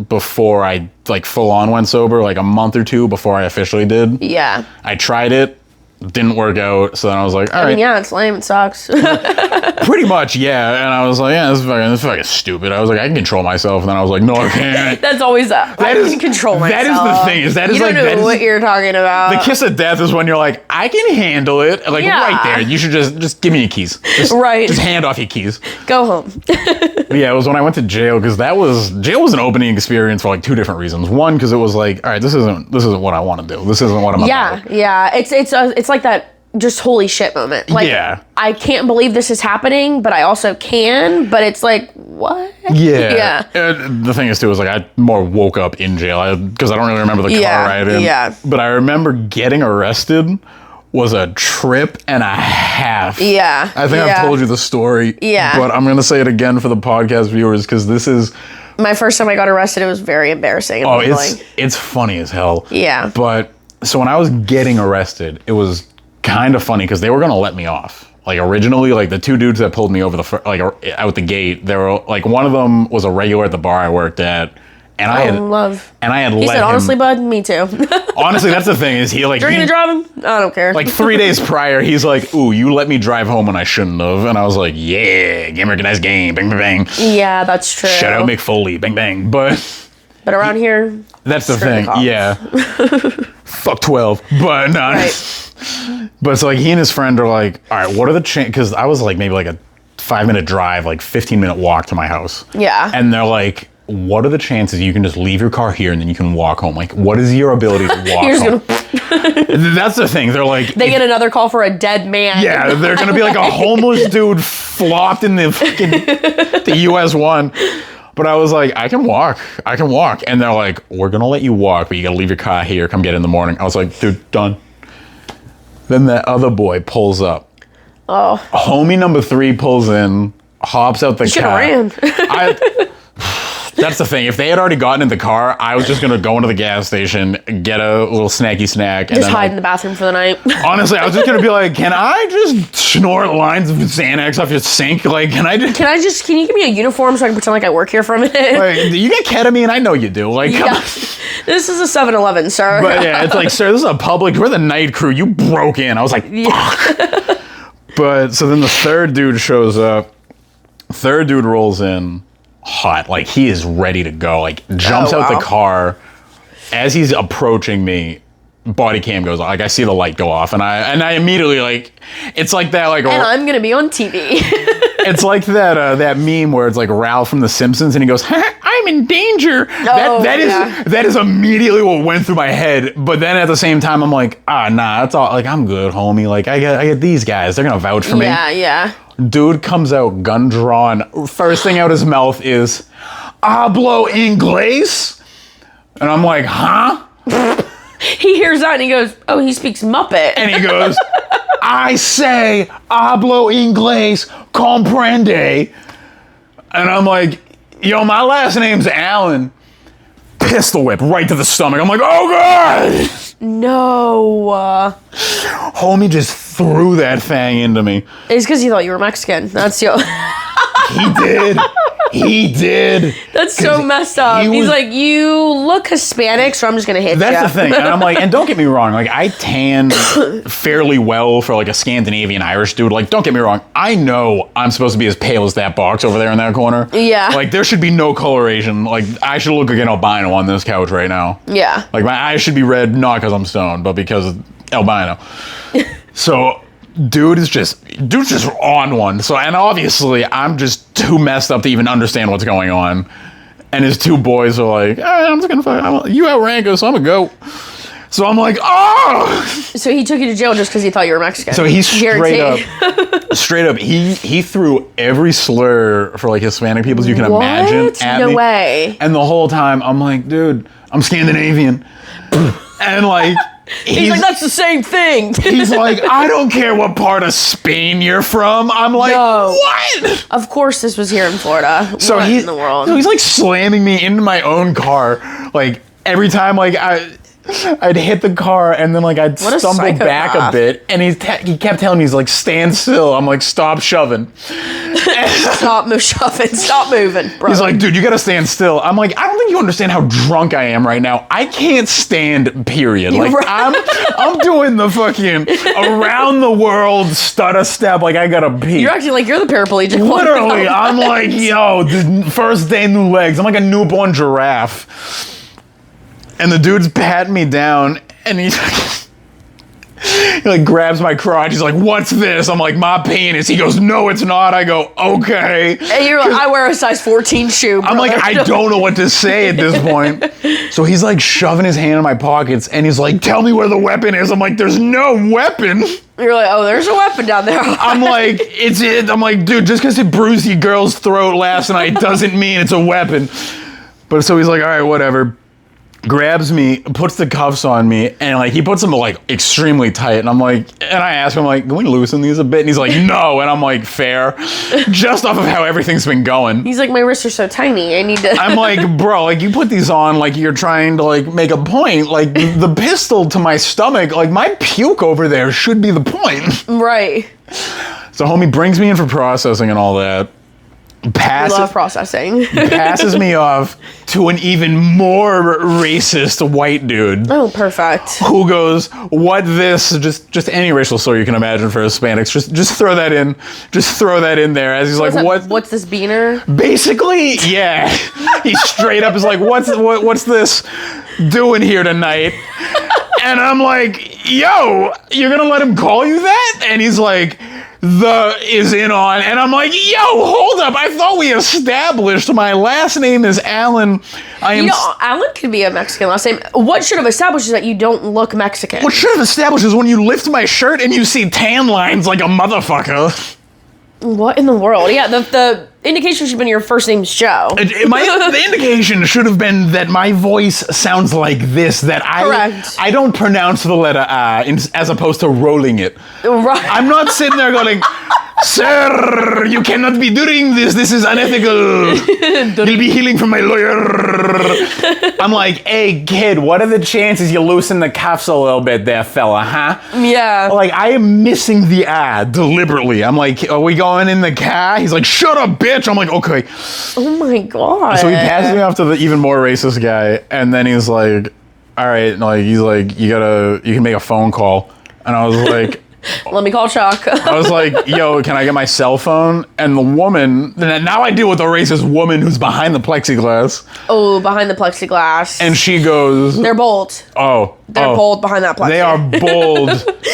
before I like full on went sober, like a month or 2 before I officially did. Yeah. I tried it, didn't work out, so then I was like, all I right. mean, yeah, it's lame. It sucks. Pretty much, yeah. And I was like, yeah, this is fucking stupid. I was like, I can control myself. And then I was like, no, I can't. That's always I is- can control myself. that is the thing, is that is you like- don't know that is- what you're talking about. The kiss of death is when you're like, I can handle it. Like Yeah. right there. You should just give me your keys. Just, Right. Just hand off your keys. Go home. But yeah, it was when I went to jail because jail was an opening experience for like 2 different reasons. One, because it was like, all right, this isn't what I want to do. This isn't what I'm Yeah, about. yeah. It's like that just holy shit moment. Like, Yeah. I can't believe this is happening, but I also can. But it's like, what? Yeah. Yeah. And the thing is too is like I more woke up in jail because I don't really remember the car Yeah, ride in. yeah. But I remember getting arrested was a trip and a half. Yeah, I think yeah. I've told you the story. Yeah. But I'm gonna say it again for the podcast viewers because this is My first time I got arrested, it was very embarrassing. And humbling. it's funny as hell. Yeah. But so when I was getting arrested, it was kind of funny because they were gonna let me off. Like originally, like the 2 dudes that pulled me over out the gate, they were like one of them was a regular at the bar I worked at, and I had love. he He said, honestly, bud, me too. honestly, that's the thing is he like You're he- gonna drive him? I don't care. like 3 days prior, he's like, "Ooh, you let me drive home when I shouldn't have," and I was like, "Yeah, game recognized game, bang bang bang." yeah, that's true. Shout out Mick Foley, bang bang. But But around here, that's the Screw the thing, cops. yeah. fuck 12. But no. Right. But so like he and his friend are like, all right, what are the chances? Because I was like maybe like a 5-minute drive, like 15-minute walk to my house. Yeah. And they're like, what are the chances you can just leave your car here and then you can walk home? Like, what is your ability to walk You're just home? That's the thing. They're like, They get another call for a dead man. yeah, they're gonna be like a homeless dude flopped in the fucking the US one. But I was like, I can walk. And they're like, we're gonna let you walk, but you gotta leave your car here. Come get it in the morning. I was like, dude, done. Then that other boy pulls up. Oh. Homie number 3 pulls in, hops out the Should car. have ran. That's the thing. If they had already gotten in the car, I was just gonna go into the gas station, get a little snacky snack, and Just then hide like, in the bathroom for the night. honestly, I was just gonna be like, can I just snort lines of Xanax off your sink? Like, can I just Can you give me a uniform so I can pretend like I work here for a minute? like, do you get ketamine? I know you do. Like, come Yeah. on. This is a 7-Eleven, sir. But yeah, it's like, sir, this is a public. We're the night crew. You broke in. I was like, fuck. But so then the third dude shows up. Third dude rolls in hot. Like he is ready to go. Like jumps Oh, out wow. the car. As he's approaching me, body cam goes on. Like I see the light go off, and I immediately like it's like that like and I'm gonna be on TV. it's like that meme where it's like Ralph from The Simpsons, and he goes, "I'm in danger." Oh, yeah. That is immediately what went through my head. But then at the same time, I'm like, nah, that's all. Like I'm good, homie. Like I get these guys. They're gonna vouch for me. Yeah. Dude comes out, gun drawn. First thing out his mouth is, "Hablo inglés," and I'm like, huh? He hears that and he goes, "Oh, he speaks Muppet." And he goes, "I say, hablo inglés, comprende." And I'm like, yo, my last name's Allen. Pistol whip right to the stomach. I'm like, oh God! No. Homie just threw that thing into me. It's because he thought you were Mexican. That's He did. He did. That's so 'Cause messed up. he He's was- like, you look Hispanic, so I'm just gonna hit That's you. the thing. And I'm like, and don't get me wrong, like I tan fairly well for like a Scandinavian Irish dude. Like, don't get me wrong, I know I'm supposed to be as pale as that box over there in that corner. Yeah. Like there should be no coloration. Like I should look like an albino on this couch right now. Yeah. Like my eyes should be red, not because I'm stoned, but because of albino. So dude's just on one. So and obviously I'm just too messed up to even understand what's going on. And his 2 boys are like, I'm just gonna fuck. You outrank us, so I'm gonna go. So I'm like, oh. So he took you to jail just because he thought you were Mexican. So he's Guaranteed. straight up. He threw every slur for like Hispanic peoples you can What? imagine at No me. way. And the whole time I'm like, dude, I'm Scandinavian. And like He's like, that's the same thing. he's like, I don't care what part of Spain you're from. I'm like, No. what? Of course, this was here in Florida. So what he's in the world? So he's like slamming me into my own car. Like every time, like I'd hit the car and then like I'd What a stumble back a psychopath. bit, and he kept telling me, he's like, stand still. I'm like, stop shoving. Stop shoving. Stop moving, bro. He's like, dude, you gotta stand still. I'm like, I don't think you understand how drunk I am right now. I can't stand, period. Like, Right. I'm doing the fucking around the world stutter step like I gotta pee. You're acting like you're the paraplegic one. Literally, I'm like, yo, the first day, new legs. I'm like a newborn giraffe. And the dude's patting me down, and he like grabs my crotch. He's like, what's this? I'm like, my penis. He goes, no, it's not. I go, okay. And you're like, I wear a size 14 shoe. I'm like, I don't know what to say at this point. So he's like shoving his hand in my pockets, and he's like, tell me where the weapon is. I'm like, there's no weapon. You're like, oh, there's a weapon down there. I'm like, it's it. I'm like, dude, just because it bruised your girl's throat last night doesn't mean it's a weapon. But so he's like, all right, whatever. Grabs me, puts the cuffs on me, and like he puts them like extremely tight. And I'm like, and I ask him like, can we loosen these a bit? And he's like, no. And I'm like, fair. Just off of how everything's been going. He's like, my wrists are so tiny. I need to. I'm like, bro, like you put these on like you're trying to like make a point. Like the pistol to my stomach, like my puke over there should be the point. Right. So homie brings me in for processing and all that. I love processing. Passes me off to an even more racist white dude Oh, perfect. who goes, what this, just any racial slur you can imagine for Hispanics, just throw that in, there as he's like, What's this beaner? basically, yeah. He straight up is like, what's this doing here tonight? And I'm like, yo, you're gonna let him call you that? And he's like, the is in on. And I'm like, yo, hold up. I thought we established my last name is Alan. I am. You know, Alan could be a Mexican last name. What should have established is that you don't look Mexican. What should have established is when you lift my shirt and you see tan lines like a motherfucker. What in the world? Yeah, the indication should have been your first name's Joe. The indication should have been that my voice sounds like this, that Correct. I don't pronounce the letter as opposed to rolling it. Right. I'm not sitting there going, sir, you cannot be doing this. This is unethical. You'll be healing from my lawyer. I'm like, hey, kid, what are the chances you loosen the cuffs a little bit there, fella, huh? Yeah. Like, I am missing the ad deliberately. I'm like, are we going in the car? He's like, shut up, bitch. I'm like, okay. Oh my god. So he passes me off to the even more racist guy, and then he's like, all right, like, he's like, you can make a phone call. And I was like, Let me call Chuck. I was like, yo, can I get my cell phone? And the woman, now I deal with a racist woman who's behind the plexiglass. Oh, behind the plexiglass. And she goes, they're bold. They're bold behind that plexiglass. They are bold.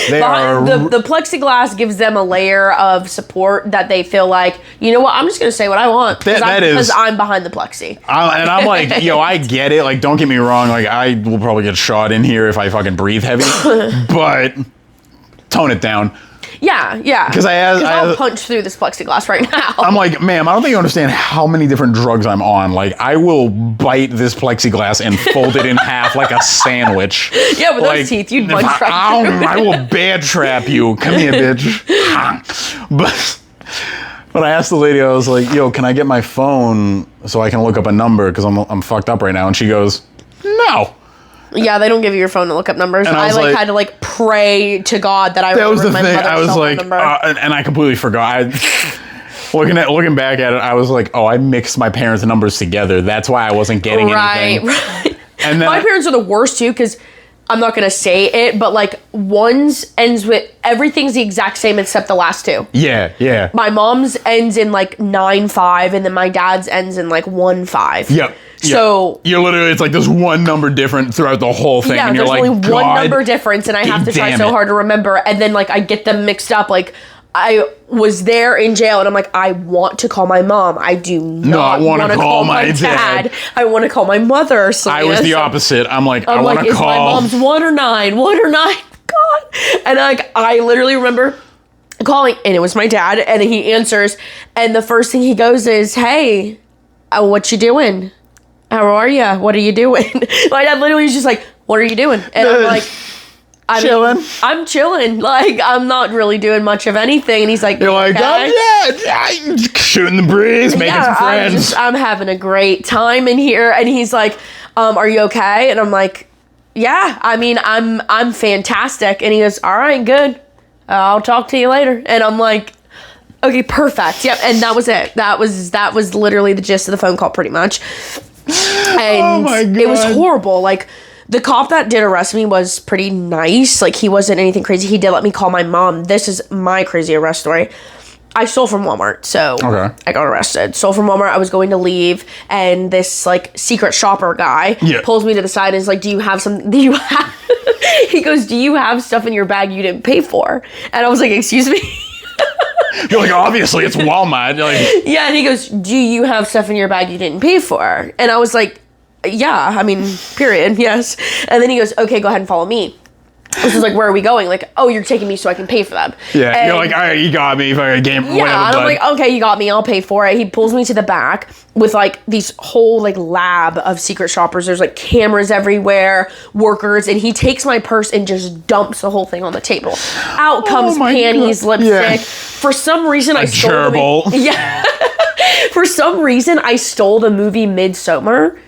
They are. The plexiglass gives them a layer of support that they feel like, you know what, I'm just going to say what I want. Because I'm behind the plexi. And I'm like, yo, I get it. Like, don't get me wrong. Like, I will probably get shot in here if I fucking breathe heavy. But tone it down. Yeah. Because I'll punch through this plexiglass right now. I'm like, ma'am, I don't think you understand how many different drugs I'm on. Like, I will bite this plexiglass and fold it in half like a sandwich. Yeah, with those teeth, you'd punch right through. I will bear trap you. Come here, bitch. But I asked the lady, I was like, yo, can I get my phone so I can look up a number because I'm fucked up right now? And she goes, no. Yeah, they don't give you your phone to look up numbers. And I had to pray to God that I that was the my thing. mother's I was cell like, phone number. and I completely forgot. Looking back at it, I was like, oh, I mixed my parents' numbers together. That's why I wasn't getting anything. Right. And then my parents are the worst too, because I'm not gonna say it, but like one's ends with everything's the exact same except the last two. Yeah. My mom's ends in like 9-5, and then my dad's ends in like 1-5. Yep. So you're literally, it's like there's one number different throughout the whole thing. Yeah, and you're there's like, only one number difference, and I have to try so hard to remember. And then like I get them mixed up. Like I was there in jail, and I'm like, I want to call my mom. I do not want to call my dad. I want to call my mother. I was the opposite. I'm like, I want to call. My mom's 1 or 9? 1 or 9? God. And I literally remember calling, and it was my dad, and he answers, and the first thing he goes is, "Hey, what you doing? How are you? What are you doing?" My dad literally is just like, "What are you doing?" And I'm like, I'm chilling. Like, I'm not really doing much of anything. And he's like, you're like, I'm shooting the breeze, making some friends. I'm having a great time in here. And he's like, are you okay? And I'm like, yeah, I mean, I'm fantastic. And he goes, all right, good. I'll talk to you later. And I'm like, okay, perfect. Yep. And that was it. That was literally the gist of the phone call, pretty much. And oh my God. It was horrible. Like, the cop that did arrest me was pretty nice. Like, he wasn't anything crazy. He did let me call my mom. This is my crazy arrest story. I stole from Walmart, so I got arrested. Stole from Walmart. I was going to leave, and this like secret shopper guy pulls me to the side and is like, he goes, do you have stuff in your bag you didn't pay for? And I was like, excuse me? You're like, obviously it's Walmart. You're like, yeah, and he goes, do you have stuff in your bag you didn't pay for? And I was like, yeah, I mean, period, yes. And then he goes, okay, go ahead and follow me. This is like, where are we going? Like, oh, you're taking me so I can pay for them. Yeah, and you're like, all right, you got me. If I game, yeah, whatever, and I'm like, okay, you got me. I'll pay for it. He pulls me to the back with like these whole like lab of secret shoppers. There's like cameras everywhere, workers, and he takes my purse and just dumps the whole thing on the table. Out comes panties, lipstick. Yeah. For some reason, I stole Yeah. For some reason, I stole the movie Midsommar.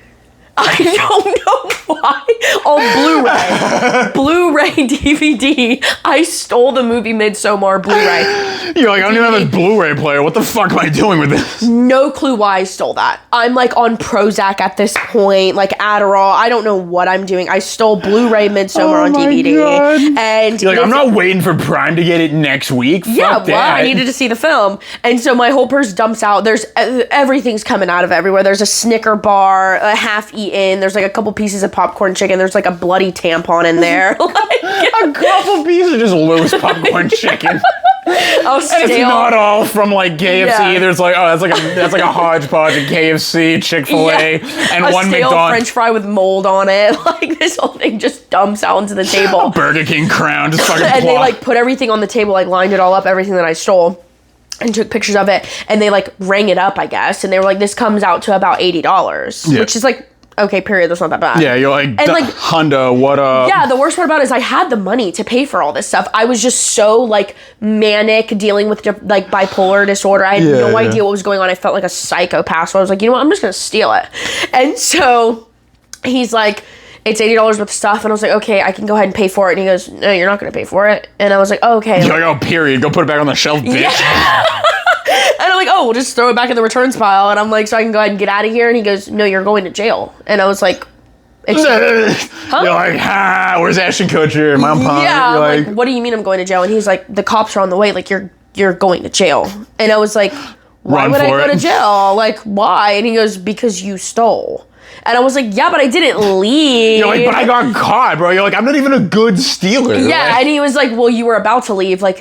I don't know why. On Blu-ray DVD. I stole the movie Midsommar Blu-ray. You're like, I don't even have a Blu-ray player. What the fuck am I doing with this? No clue why I stole that. I'm like on Prozac at this point, like Adderall. I don't know what I'm doing. I stole Bluray Midsommar on DVD. God. And you're like, I'm not waiting for Prime to get it next week. Yeah, Fuck well, that. I needed to see the film. And so my whole purse dumps out. There's everything's coming out of everywhere. There's a Snicker bar, a half-eaten eaten. There's like a couple pieces of popcorn chicken. There's like a bloody tampon in there. Like, A couple pieces of just loose popcorn chicken. oh, And it's stale. not all from like KFC. Yeah. There's like, oh, that's like a hodgepodge of KFC, Chick-fil-A, and a one stale McDonald's. French fry with mold on it. Like this whole thing just dumps out onto the table. Burger King crown, just fucking And they plop. like put everything on the table, like lined it all up, everything that I stole, and took pictures of it. And they like rang it up, I guess. And they were like, this comes out to about $80, Yeah. which is like, okay, period. That's not that bad. Yeah, you're like, And, like, Honda, what up? Yeah, the worst part about it is I had the money to pay for all this stuff. I was just so like manic dealing with like bipolar disorder. I had Yeah, no yeah. idea what was going on. I felt like a psychopath. So I was like, you know what? I'm just gonna steal it. And so he's like, it's $80 worth of stuff. And I was like, okay, I can go ahead and pay for it. And he goes, no, you're not gonna pay for it. And I was like, oh, okay. You're like, oh, period. Go put it back on the shelf, bitch. And I'm like, oh, we'll just throw it back in the returns pile. And I'm like, so I can go ahead and get out of here. And he goes, no, you're going to jail. And I was like, You're like, ha, where's Ashton Kutcher? My punk. yeah. You're I'm like, what do you mean I'm going to jail? And he's like, the cops are on the way. Like, you're going to jail. And I was like, why Run would I for go it. to jail? Like, why? And he goes, because you stole. And I was like, yeah, but I didn't leave. You're like, but I got caught, bro. You're like, I'm not even a good stealer. Yeah, Like, and he was like, well, you were about to leave. Like,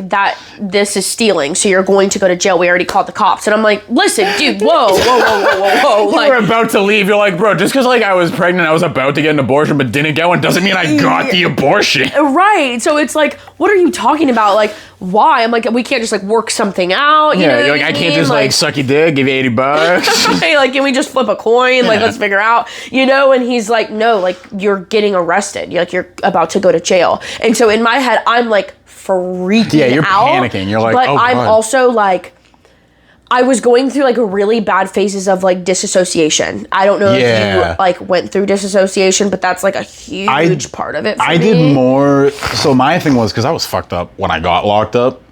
this is stealing, so you're going to go to jail. We already called the cops. And I'm like, listen, dude, whoa. you Like, were about to leave. You're like, bro, just because like I was pregnant, I was about to get an abortion, but didn't get one, doesn't mean I got the abortion. right. So it's like, what are you talking about? Like, why? I'm like, we can't just like work something out. You know Yeah, you're what like, I can't mean? just like suck your dick, give you $80. Hey, like, can we just flip a coin? Like, Yeah. let's figure out, you know? And he's like, no, like, you're getting arrested. You're about to go to jail. And so in my head, I'm like freaking Yeah, you're out. panicking. You're like, but oh, I'm God. also like, I was going through like really bad phases of like disassociation. I don't know if Yeah. you like went through disassociation, but that's like a huge part of it for I me. did more. So my thing was, because I was fucked up when I got locked up.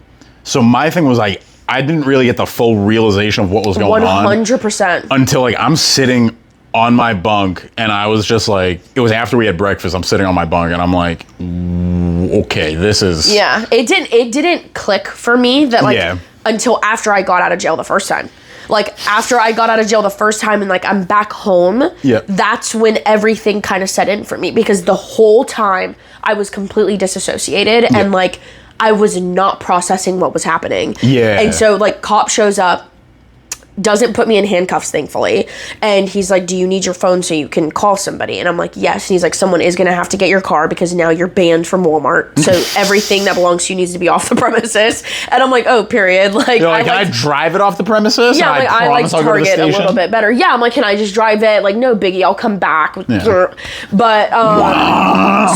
So my thing was like, I didn't really get the full realization of what was going on 100%. until like I'm sitting on my bunk and I was just like, it was after we had breakfast. I'm sitting on my bunk and I'm like, okay, this is. Yeah, it didn't click for me that like Yeah. until after I got out of jail the first time. Like after I got out of jail the first time and like I'm back home, Yeah. that's when everything kind of set in for me because the whole time I was completely disassociated and like I was not processing what was happening. Yeah. And so like cop shows up, doesn't put me in handcuffs, thankfully. And he's like, do you need your phone so you can call somebody? And I'm like, yes. And he's like, someone is going to have to get your car because now you're banned from Walmart. So everything that belongs to you needs to be off the premises. And I'm like, oh, period. Like, You're like, can I drive it off the premises? yeah, And like I like promise I'll go to the Target a station? little bit better. Yeah, I'm like, can I just drive it? Like, no biggie, I'll come back. Yeah. But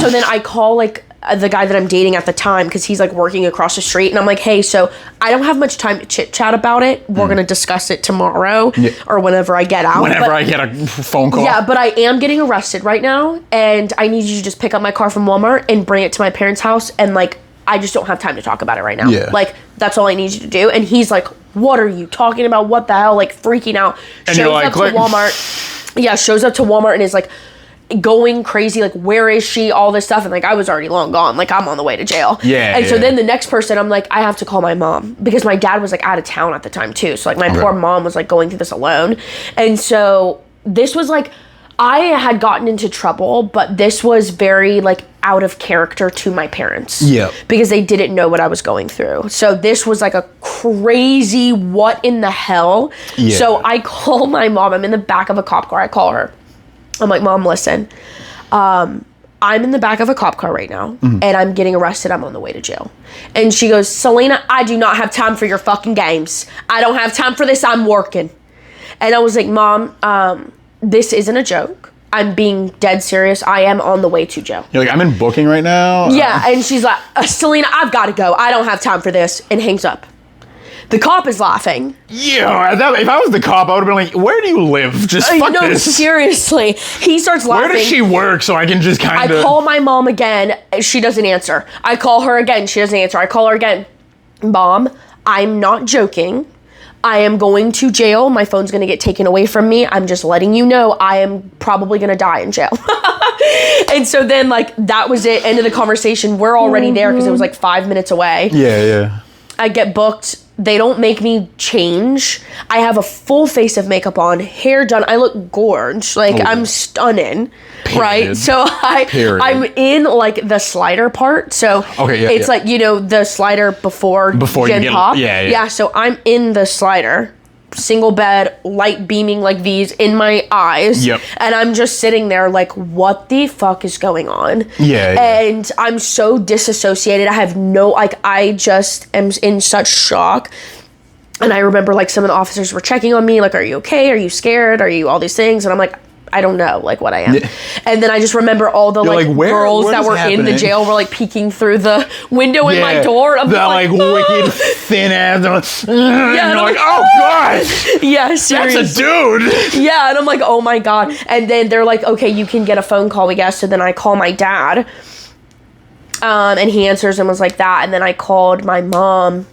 so then I call like the guy that I'm dating at the time because he's like working across the street, and I'm like, hey, so I don't have much time to chit chat about it. We're gonna discuss it tomorrow or whenever I get out. Whenever But- I get a phone call. yeah, but I am getting arrested right now, and I need you to just pick up my car from Walmart and bring it to my parents' house, and like, I just don't have time to talk about it right now. Yeah. Like, that's all I need you to do. And he's like, what are you talking about? What the hell? Like, freaking out. And Shows you're like, up to "Click." Walmart. Yeah, shows up to Walmart and is like, going crazy, like, where is she, all this stuff, and like I was already long gone, like I'm on the way to jail. Yeah, And so yeah. then the next person, I'm like, I have to call my mom because my dad was like out of town at the time too, so like my poor mom was like going through this alone. And so this was like, I had gotten into trouble, but this was very like out of character to my parents. Yep. Because they didn't know what I was going through. So this was like a crazy what in the hell. Yeah. So I call my mom. I'm in the back of a cop car. I call her. I'm like, Mom, listen. I'm in the back of a cop car right now and I'm getting arrested. I'm on the way to jail. And she goes, Selena, I do not have time for your fucking games. I don't have time for this. I'm working. And I was like, Mom, this isn't a joke. I'm being dead serious. I am on the way to jail. You're like, I'm in booking right now. Yeah, and she's like, Selena, I've got to go. I don't have time for this, and hangs up. The cop is laughing. Yeah, if I was the cop, I would have been like, where do you live? Just fuck No, this. seriously. He starts laughing. Where does she work so I can just I kind of... call my mom again. She doesn't answer. I call her again. She doesn't answer. I call her again. Mom, I'm not joking. I am going to jail. My phone's going to get taken away from me. I'm just letting you know I am probably going to die in jail. And so then, like, that was it. End of the conversation. We're already there because it was like 5 minutes away. Yeah, yeah. I get booked they don't make me change. I have a full face of makeup on, hair done. I look gorge. Like, I'm stunning. Period. Right? So I'm in like the slider part. So it's like, you know, the slider before Gen Pop. Yeah, so I'm in the slider. Single bed, light beaming like these in my eyes. Yep. And I'm just sitting there like, what the fuck is going on? And I'm so disassociated. I have no, like, I just am in such shock. And I remember like some of the officers were checking on me, like, are you okay? Are you scared? Are you all these things? And I'm like, I don't know, like, what I am. And then I just remember all the girls that were in the jail were like peeking through the window in my door. I'm like wicked thin ass. And you're like, oh god. Yeah, seriously. That's a dude. Yeah, and I'm like, oh my god. And then they're like, okay, you can get a phone call, we guess. So then I call my dad. And he answers and was like that. And then I called my mom.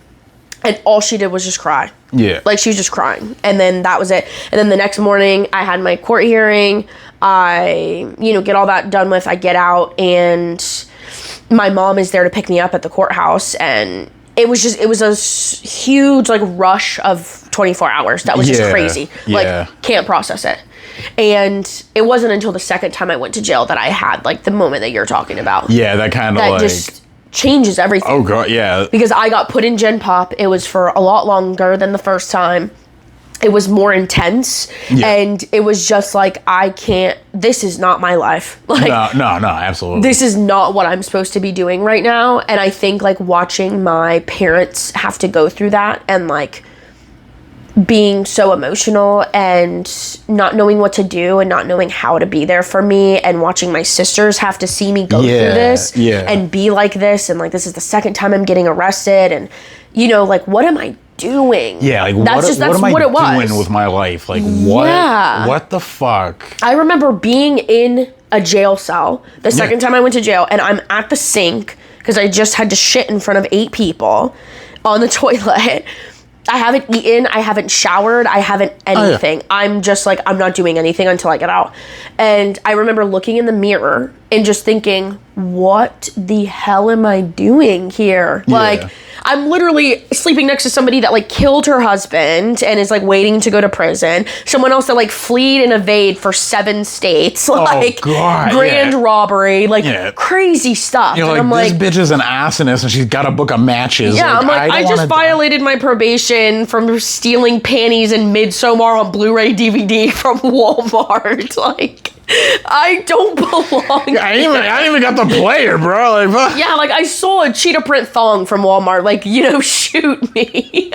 And all she did was just cry. Yeah. Like, she was just crying. And then that was it. And then the next morning, I had my court hearing. I, you know, get all that done with. I get out, and my mom is there to pick me up at the courthouse. And it was a huge, like, rush of 24 hours. That was just crazy. Like, can't process it. And it wasn't until the second time I went to jail that I had, like, the moment that you're talking about. Yeah, that kind of, like... just changes everything. Oh god, yeah. Because I got put in Gen Pop. It was for a lot longer than the first time. It was more intense. And it was just like, this is not my life. Like, no, absolutely. This is not what I'm supposed to be doing right now. And I think, like, watching my parents have to go through that and, like, being so emotional and not knowing what to do and not knowing how to be there for me, and watching my sisters have to see me go through this and be like this, and like, this is the second time I'm getting arrested, and, you know, like, what am I doing? Yeah, like, that's what am it I was. doing with my life? Like, what the fuck? I remember being in a jail cell the second time I went to jail, and I'm at the sink because I just had to shit in front of 8 people on the toilet. I haven't eaten, I haven't showered, I haven't anything. I'm just like, I'm not doing anything until I get out. And I remember looking in the mirror and just thinking, what the hell am I doing here? Like, I'm literally sleeping next to somebody that, like, killed her husband and is, like, waiting to go to prison. Someone else that, like, fled and evaded for 7 states. Like, grand robbery. Like, crazy stuff. You're and like, I'm this bitch is an arsonist and she's got a book of matches. Yeah, I'm like, I just violated my probation from stealing panties and Midsommar on Blu-ray DVD from Walmart. Like, I don't belong. I ain't even got the player, bro. Like, yeah, like, I stole a cheetah print thong from Walmart. Like, you know, shoot me.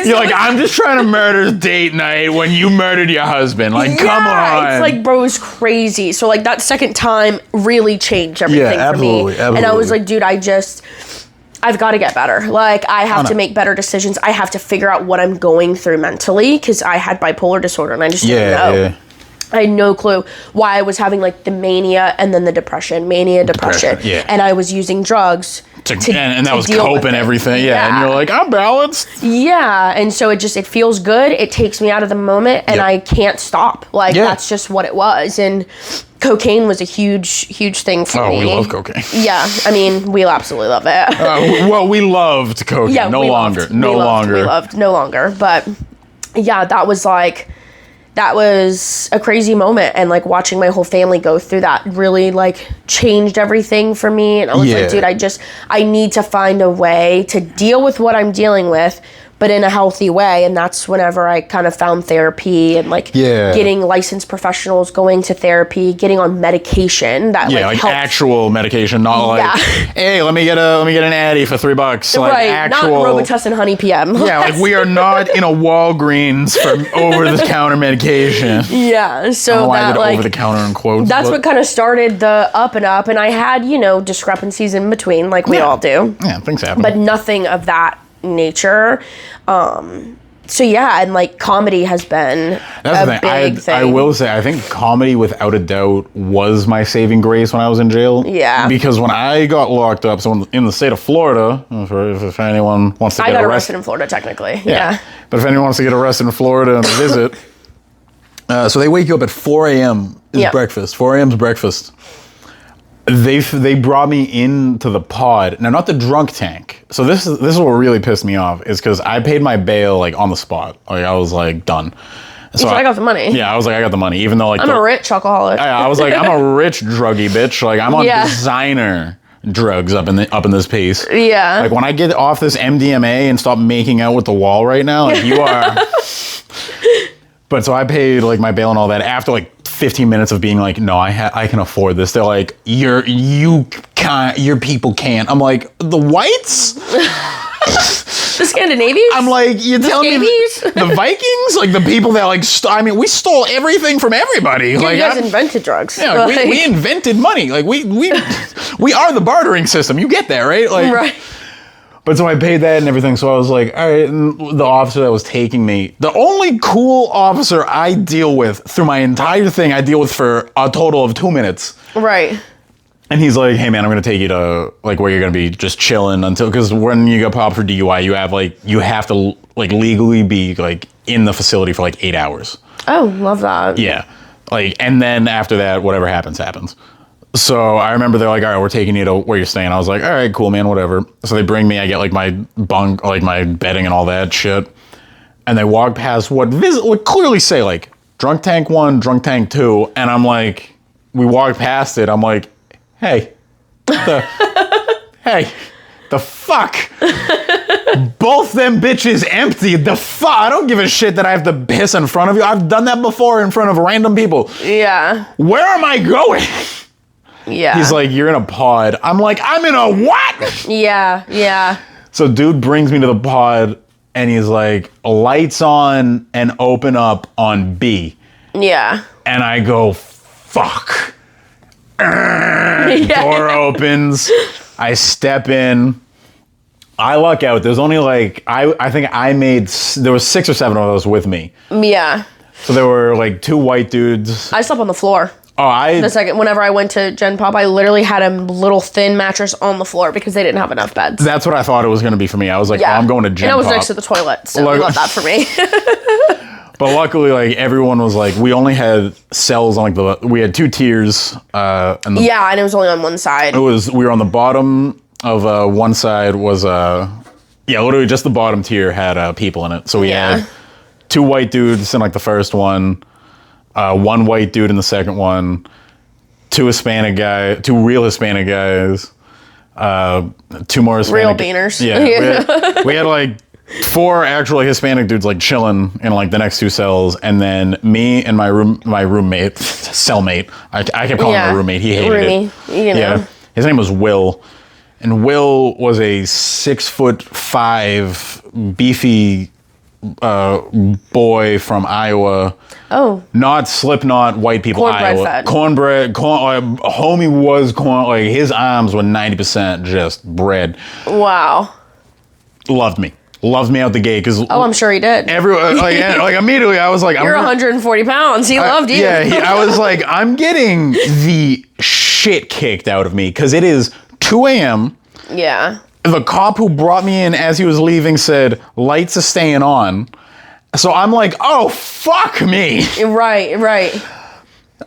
You're like, I'm just trying to murder date night when you murdered your husband. Like, come on. It's like, bro, it was crazy. So, like, that second time really changed everything for me. And I was like, dude, I've got to get better. Like, I have to make better decisions. I have to figure out what I'm going through mentally, because I had bipolar disorder and I just didn't know. I had no clue why I was having, like, the mania and then the depression. Mania, depression. And I was using drugs and that was coping everything. And you're like, I'm balanced. And so it feels good. It takes me out of the moment, and I can't stop. Like, that's just what it was. And cocaine was a huge thing for me. Oh, we love cocaine. Yeah, I mean, we absolutely love it. Well, we loved cocaine. Yeah, no longer. But yeah, that was a crazy moment, and, like, watching my whole family go through that really, like, changed everything for me. And I was like, dude, I need to find a way to deal with what I'm dealing with, but in a healthy way. And that's whenever I kind of found therapy and, like, getting licensed professionals, going to therapy, getting on medication that like helped. Actual medication, not like, hey, let me get an Addy for $3. Like, actual, not Robitussin Honey PM. Like, we are not in a Walgreens for over the counter medication. So that, like, over the counter in quotes. That's what kind of started the up and up, and I had, you know, discrepancies in between, like we all do. Yeah, things happen. But nothing of that nature. So yeah, and, like, comedy has been a big thing. I will say, I think comedy, without a doubt, was my saving grace when I was in jail. Yeah. Because when I got locked up, so in the state of Florida, if anyone wants to get arrested. I got arrested in Florida, technically. Yeah. But if anyone wants to get arrested in Florida and visit, so they wake you up at 4 a.m. is breakfast. 4 a.m. is breakfast. They brought me into the pod. Now, not the drunk tank. So this is what really pissed me off, is because I paid my bail like on the spot. Like I was like done. So I got the money. Yeah, I was like, I got the money, even though like I'm a rich alcoholic. I was like, I'm a rich druggy bitch. Like I'm on Yeah. designer drugs up in this piece. Yeah. Like when I get off this MDMA and stop making out with the wall right now, like you are. But so I paid like my bail and all that after like 15 minutes of being like, no, I can afford this. They're like, your people can't. I'm like, the whites? The Scandinavians? I'm like, you're telling me Scabies? the Vikings? Like the people that like, I mean, we stole everything from everybody. You Like, guys invented drugs. yeah, like, we invented money. Like we are the bartering system. You get that, right? Like, Right. But so I paid that and everything. So I was like, all right. And the officer that was taking me, the only cool officer I deal with through my entire thing, I deal with for a total of 2 minutes. Right. And he's like, hey man, I'm going to take you to like where you're going to be just chilling until, because when you get popped for DUI, you have to like legally be like in the facility for like 8 hours. Oh, love that. Yeah. Like, and then after that, whatever happens, happens. So I remember they're like, all right, we're taking you to where you're staying. I was like, all right, cool, man, whatever. So they bring me, I get like my bunk, like my bedding and all that shit. And they walk past what would clearly say like drunk tank 1, drunk tank 2. And I'm like, we walk past it. I'm like, hey, hey, the fuck? Both them bitches empty. The fuck? I don't give a shit that I have to piss in front of you. I've done that before in front of random people. Yeah. Where am I going? Yeah. He's like, you're in a pod. I'm like, I'm in a what? Yeah. Yeah. So dude brings me to the pod and he's like, lights on and open up on B. Yeah. And I go, fuck. Yeah. Door opens. I step in. I luck out. There's only like, I think there was 6 or 7 of those with me. Yeah. So there were like 2 white dudes. I slept on the floor. Oh, Whenever I went to Gen Pop, I literally had a little thin mattress on the floor because they didn't have enough beds. that's what I thought it was going to be for me. I was like, Yeah. oh, I'm going to Gen And I was Pop. next to the toilet, so Like- love that for me. But luckily, like everyone was like, we only had cells on like we had 2 tiers, and Yeah, and it was only on one side. we were on the bottom of one side was literally just the bottom tier had people in it. So we Yeah. had 2 white dudes in like the first one, 1 white dude in the second one, 2 real Hispanic guys, 2 more Hispanic. Real beaners. Yeah, we had like 4 actual Hispanic dudes like chilling in like the next 2 cells, and then me and my roommate, cellmate. I kept calling him a roommate. He hated Roomie, it. you know. Yeah, his name was Will, and Will was a 6'5" beefy boy from Iowa. Oh. Not Slipknot, white people, Cornbread Iowa. fed. Homie was like his arms were 90% just bread. Wow. Loved me out the gate because Oh, I'm sure he did. everyone like immediately I was like, You're 140 pounds. He loved you. Yeah, I was like, I'm getting the shit kicked out of me because it is 2 a.m. Yeah. The cop who brought me in as he was leaving said, lights are staying on. So I'm like, oh, fuck me. Right.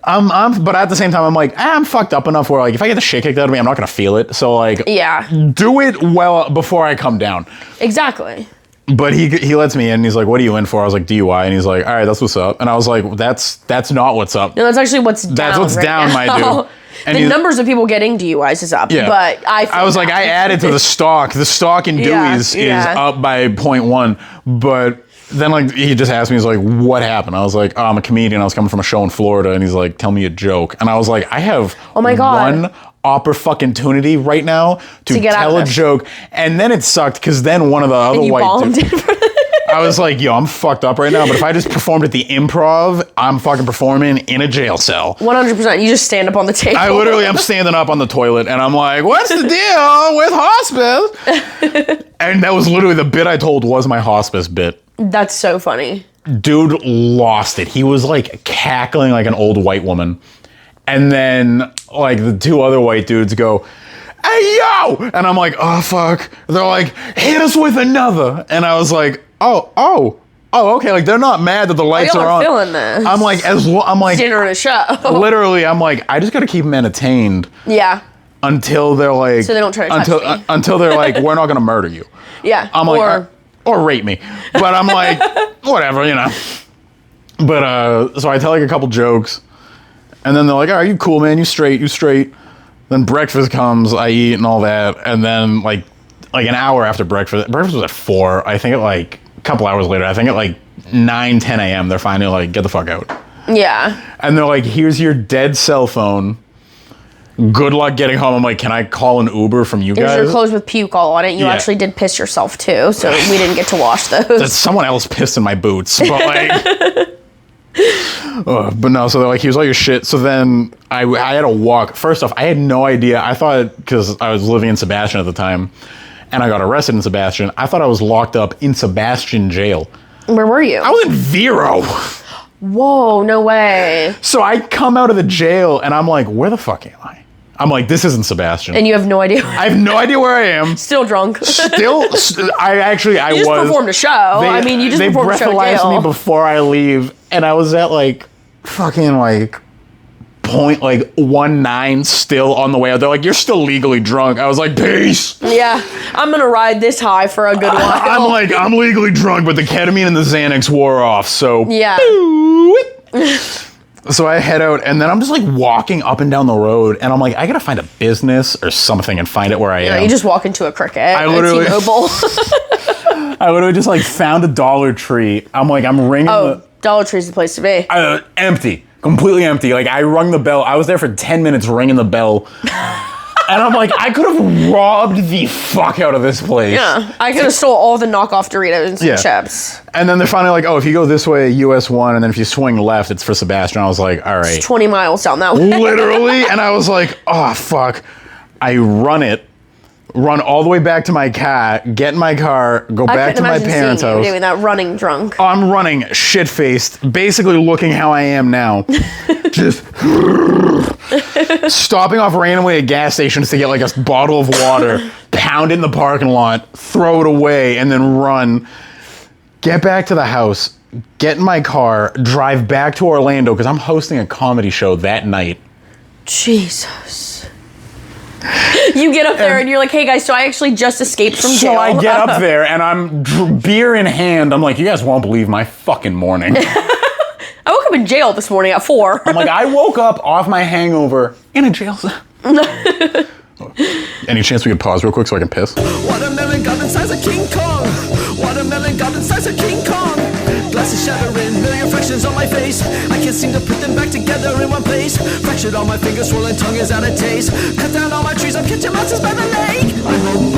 But at the same time, I'm like, I'm fucked up enough where like, if I get the shit kicked out of me, I'm not going to feel it. So like, Yeah. do it well before I come down. Exactly. But he lets me in and he's like, what are you in for? I was like, DUI. And he's like, all right, that's what's up. And I was like, that's not what's up. No, that's actually what's down. That's what's right down, now. my dude. And the numbers of people getting DUIs is up. Yeah. But I was like, I added to the stock. The stock in Yeah, Dewey's yeah. is up by 0.1. But then like he just asked me, he's like, what happened? I was like, oh, I'm a comedian. I was coming from a show in Florida. And he's like, tell me a joke. And I was like, I have Oh my God. one opportunity right now to get tell out a there. joke. And then it sucked because then one of the other And you white bombed dudes. it. I was like, yo, I'm fucked up right now. But if I just performed at the Improv, I'm fucking performing in a jail cell. 100%. You just stand up on the table. I literally am standing up on the toilet and I'm like, what's the deal with hospice? And that was literally the bit I told was my hospice bit. That's so funny. Dude lost it. He was like cackling like an old white woman. And then like the 2 other white dudes go, hey, yo! And I'm like, oh, fuck. They're like, hit us with another. And I was like, oh, okay. Like they're not mad that the lights y'all are are on. feeling this. I'm like, I'm like, Dinner and a show. literally, I'm like, I just got to keep them entertained. Yeah. until they're like, So they don't try to touch me. until they're like, we're not gonna murder you. Yeah. I'm like, or rape me. But I'm like, whatever, you know. But so I tell like a couple jokes, and then they're like, all right, you cool, man, you straight. Then breakfast comes, I eat and all that, and then like an hour after breakfast was at 4. I think at like a couple hours later, I think at like 9, 10 a.m. they're finally like, get the fuck out. Yeah. And they're like, here's your dead cell phone. Good luck getting home. I'm like, can I call an Uber from you It was guys? your clothes with puke all on it. You Yeah. actually did piss yourself too, so we didn't get to wash those. Someone else pissed in my boots, but like, but no. So they're like, here's all your shit. So then I had to walk. First off, I had no idea. I thought, because I was living in Sebastian at the time, and I got arrested in Sebastian. I thought I was locked up in Sebastian jail. Where were you? I was in Vero. Whoa, no way. So I come out of the jail and I'm like, where the fuck am I? I'm like, this isn't Sebastian. And you have no idea. I have no idea where I am. Still drunk. Still, I You just was. performed a show. I mean, you just they performed a show in breathalyzed jail. me before I leave, and I was at like fucking like point like 19 still on the way out. They're like, you're still legally drunk. I was like, peace. Yeah, I'm gonna ride this high for a good while. I'm like, I'm legally drunk, but the ketamine and the Xanax wore off. So Yeah. So I head out, and then I'm just like walking up and down the road, and I'm like, I gotta find a business or something and find it where I am. You just walk into a Cricket. I literally- T-Mobile. I literally just like found a Dollar Tree. I'm ringing Oh, Dollar Tree's the place to be. empty, completely empty. Like I rung the bell. I was there for 10 minutes ringing the bell. And I'm like, I could have robbed the fuck out of this place. Yeah, I could have stole all the knockoff Doritos and chips. And then they're finally like, oh, if you go this way, US 1, and then if you swing left, it's for Sebastian. I was like, all right. 20 miles down that way. Literally. And I was like, oh, fuck. I run all the way back to my car, get in my car, go I back to couldn't my imagine parents' seeing you house. doing that running drunk. I'm running shit-faced, basically looking how I am now. Just stopping off randomly at gas stations to get like a bottle of water, pound it in the parking lot, throw it away, and then run. Get back to the house, get in my car, drive back to Orlando, because I'm hosting a comedy show that night. Jesus. You get up there and you're like, hey guys, so I actually just escaped from jail. So I get up there and I'm beer in hand. I'm like, you guys won't believe my fucking morning. I woke up in jail this morning at 4. I'm like, I woke up off my hangover in a jail cell. Any chance we could pause real quick so I can piss? Watermelon goblin size of King Kong. Watermelon goblin size of King Kong. Glasses shattering, million fractions on my face. I can't seem to put them back together in one place. Fractured on my fingers, swollen tongue is out of taste. Cut down all my trees, I'm catching monsters by the lake. I roll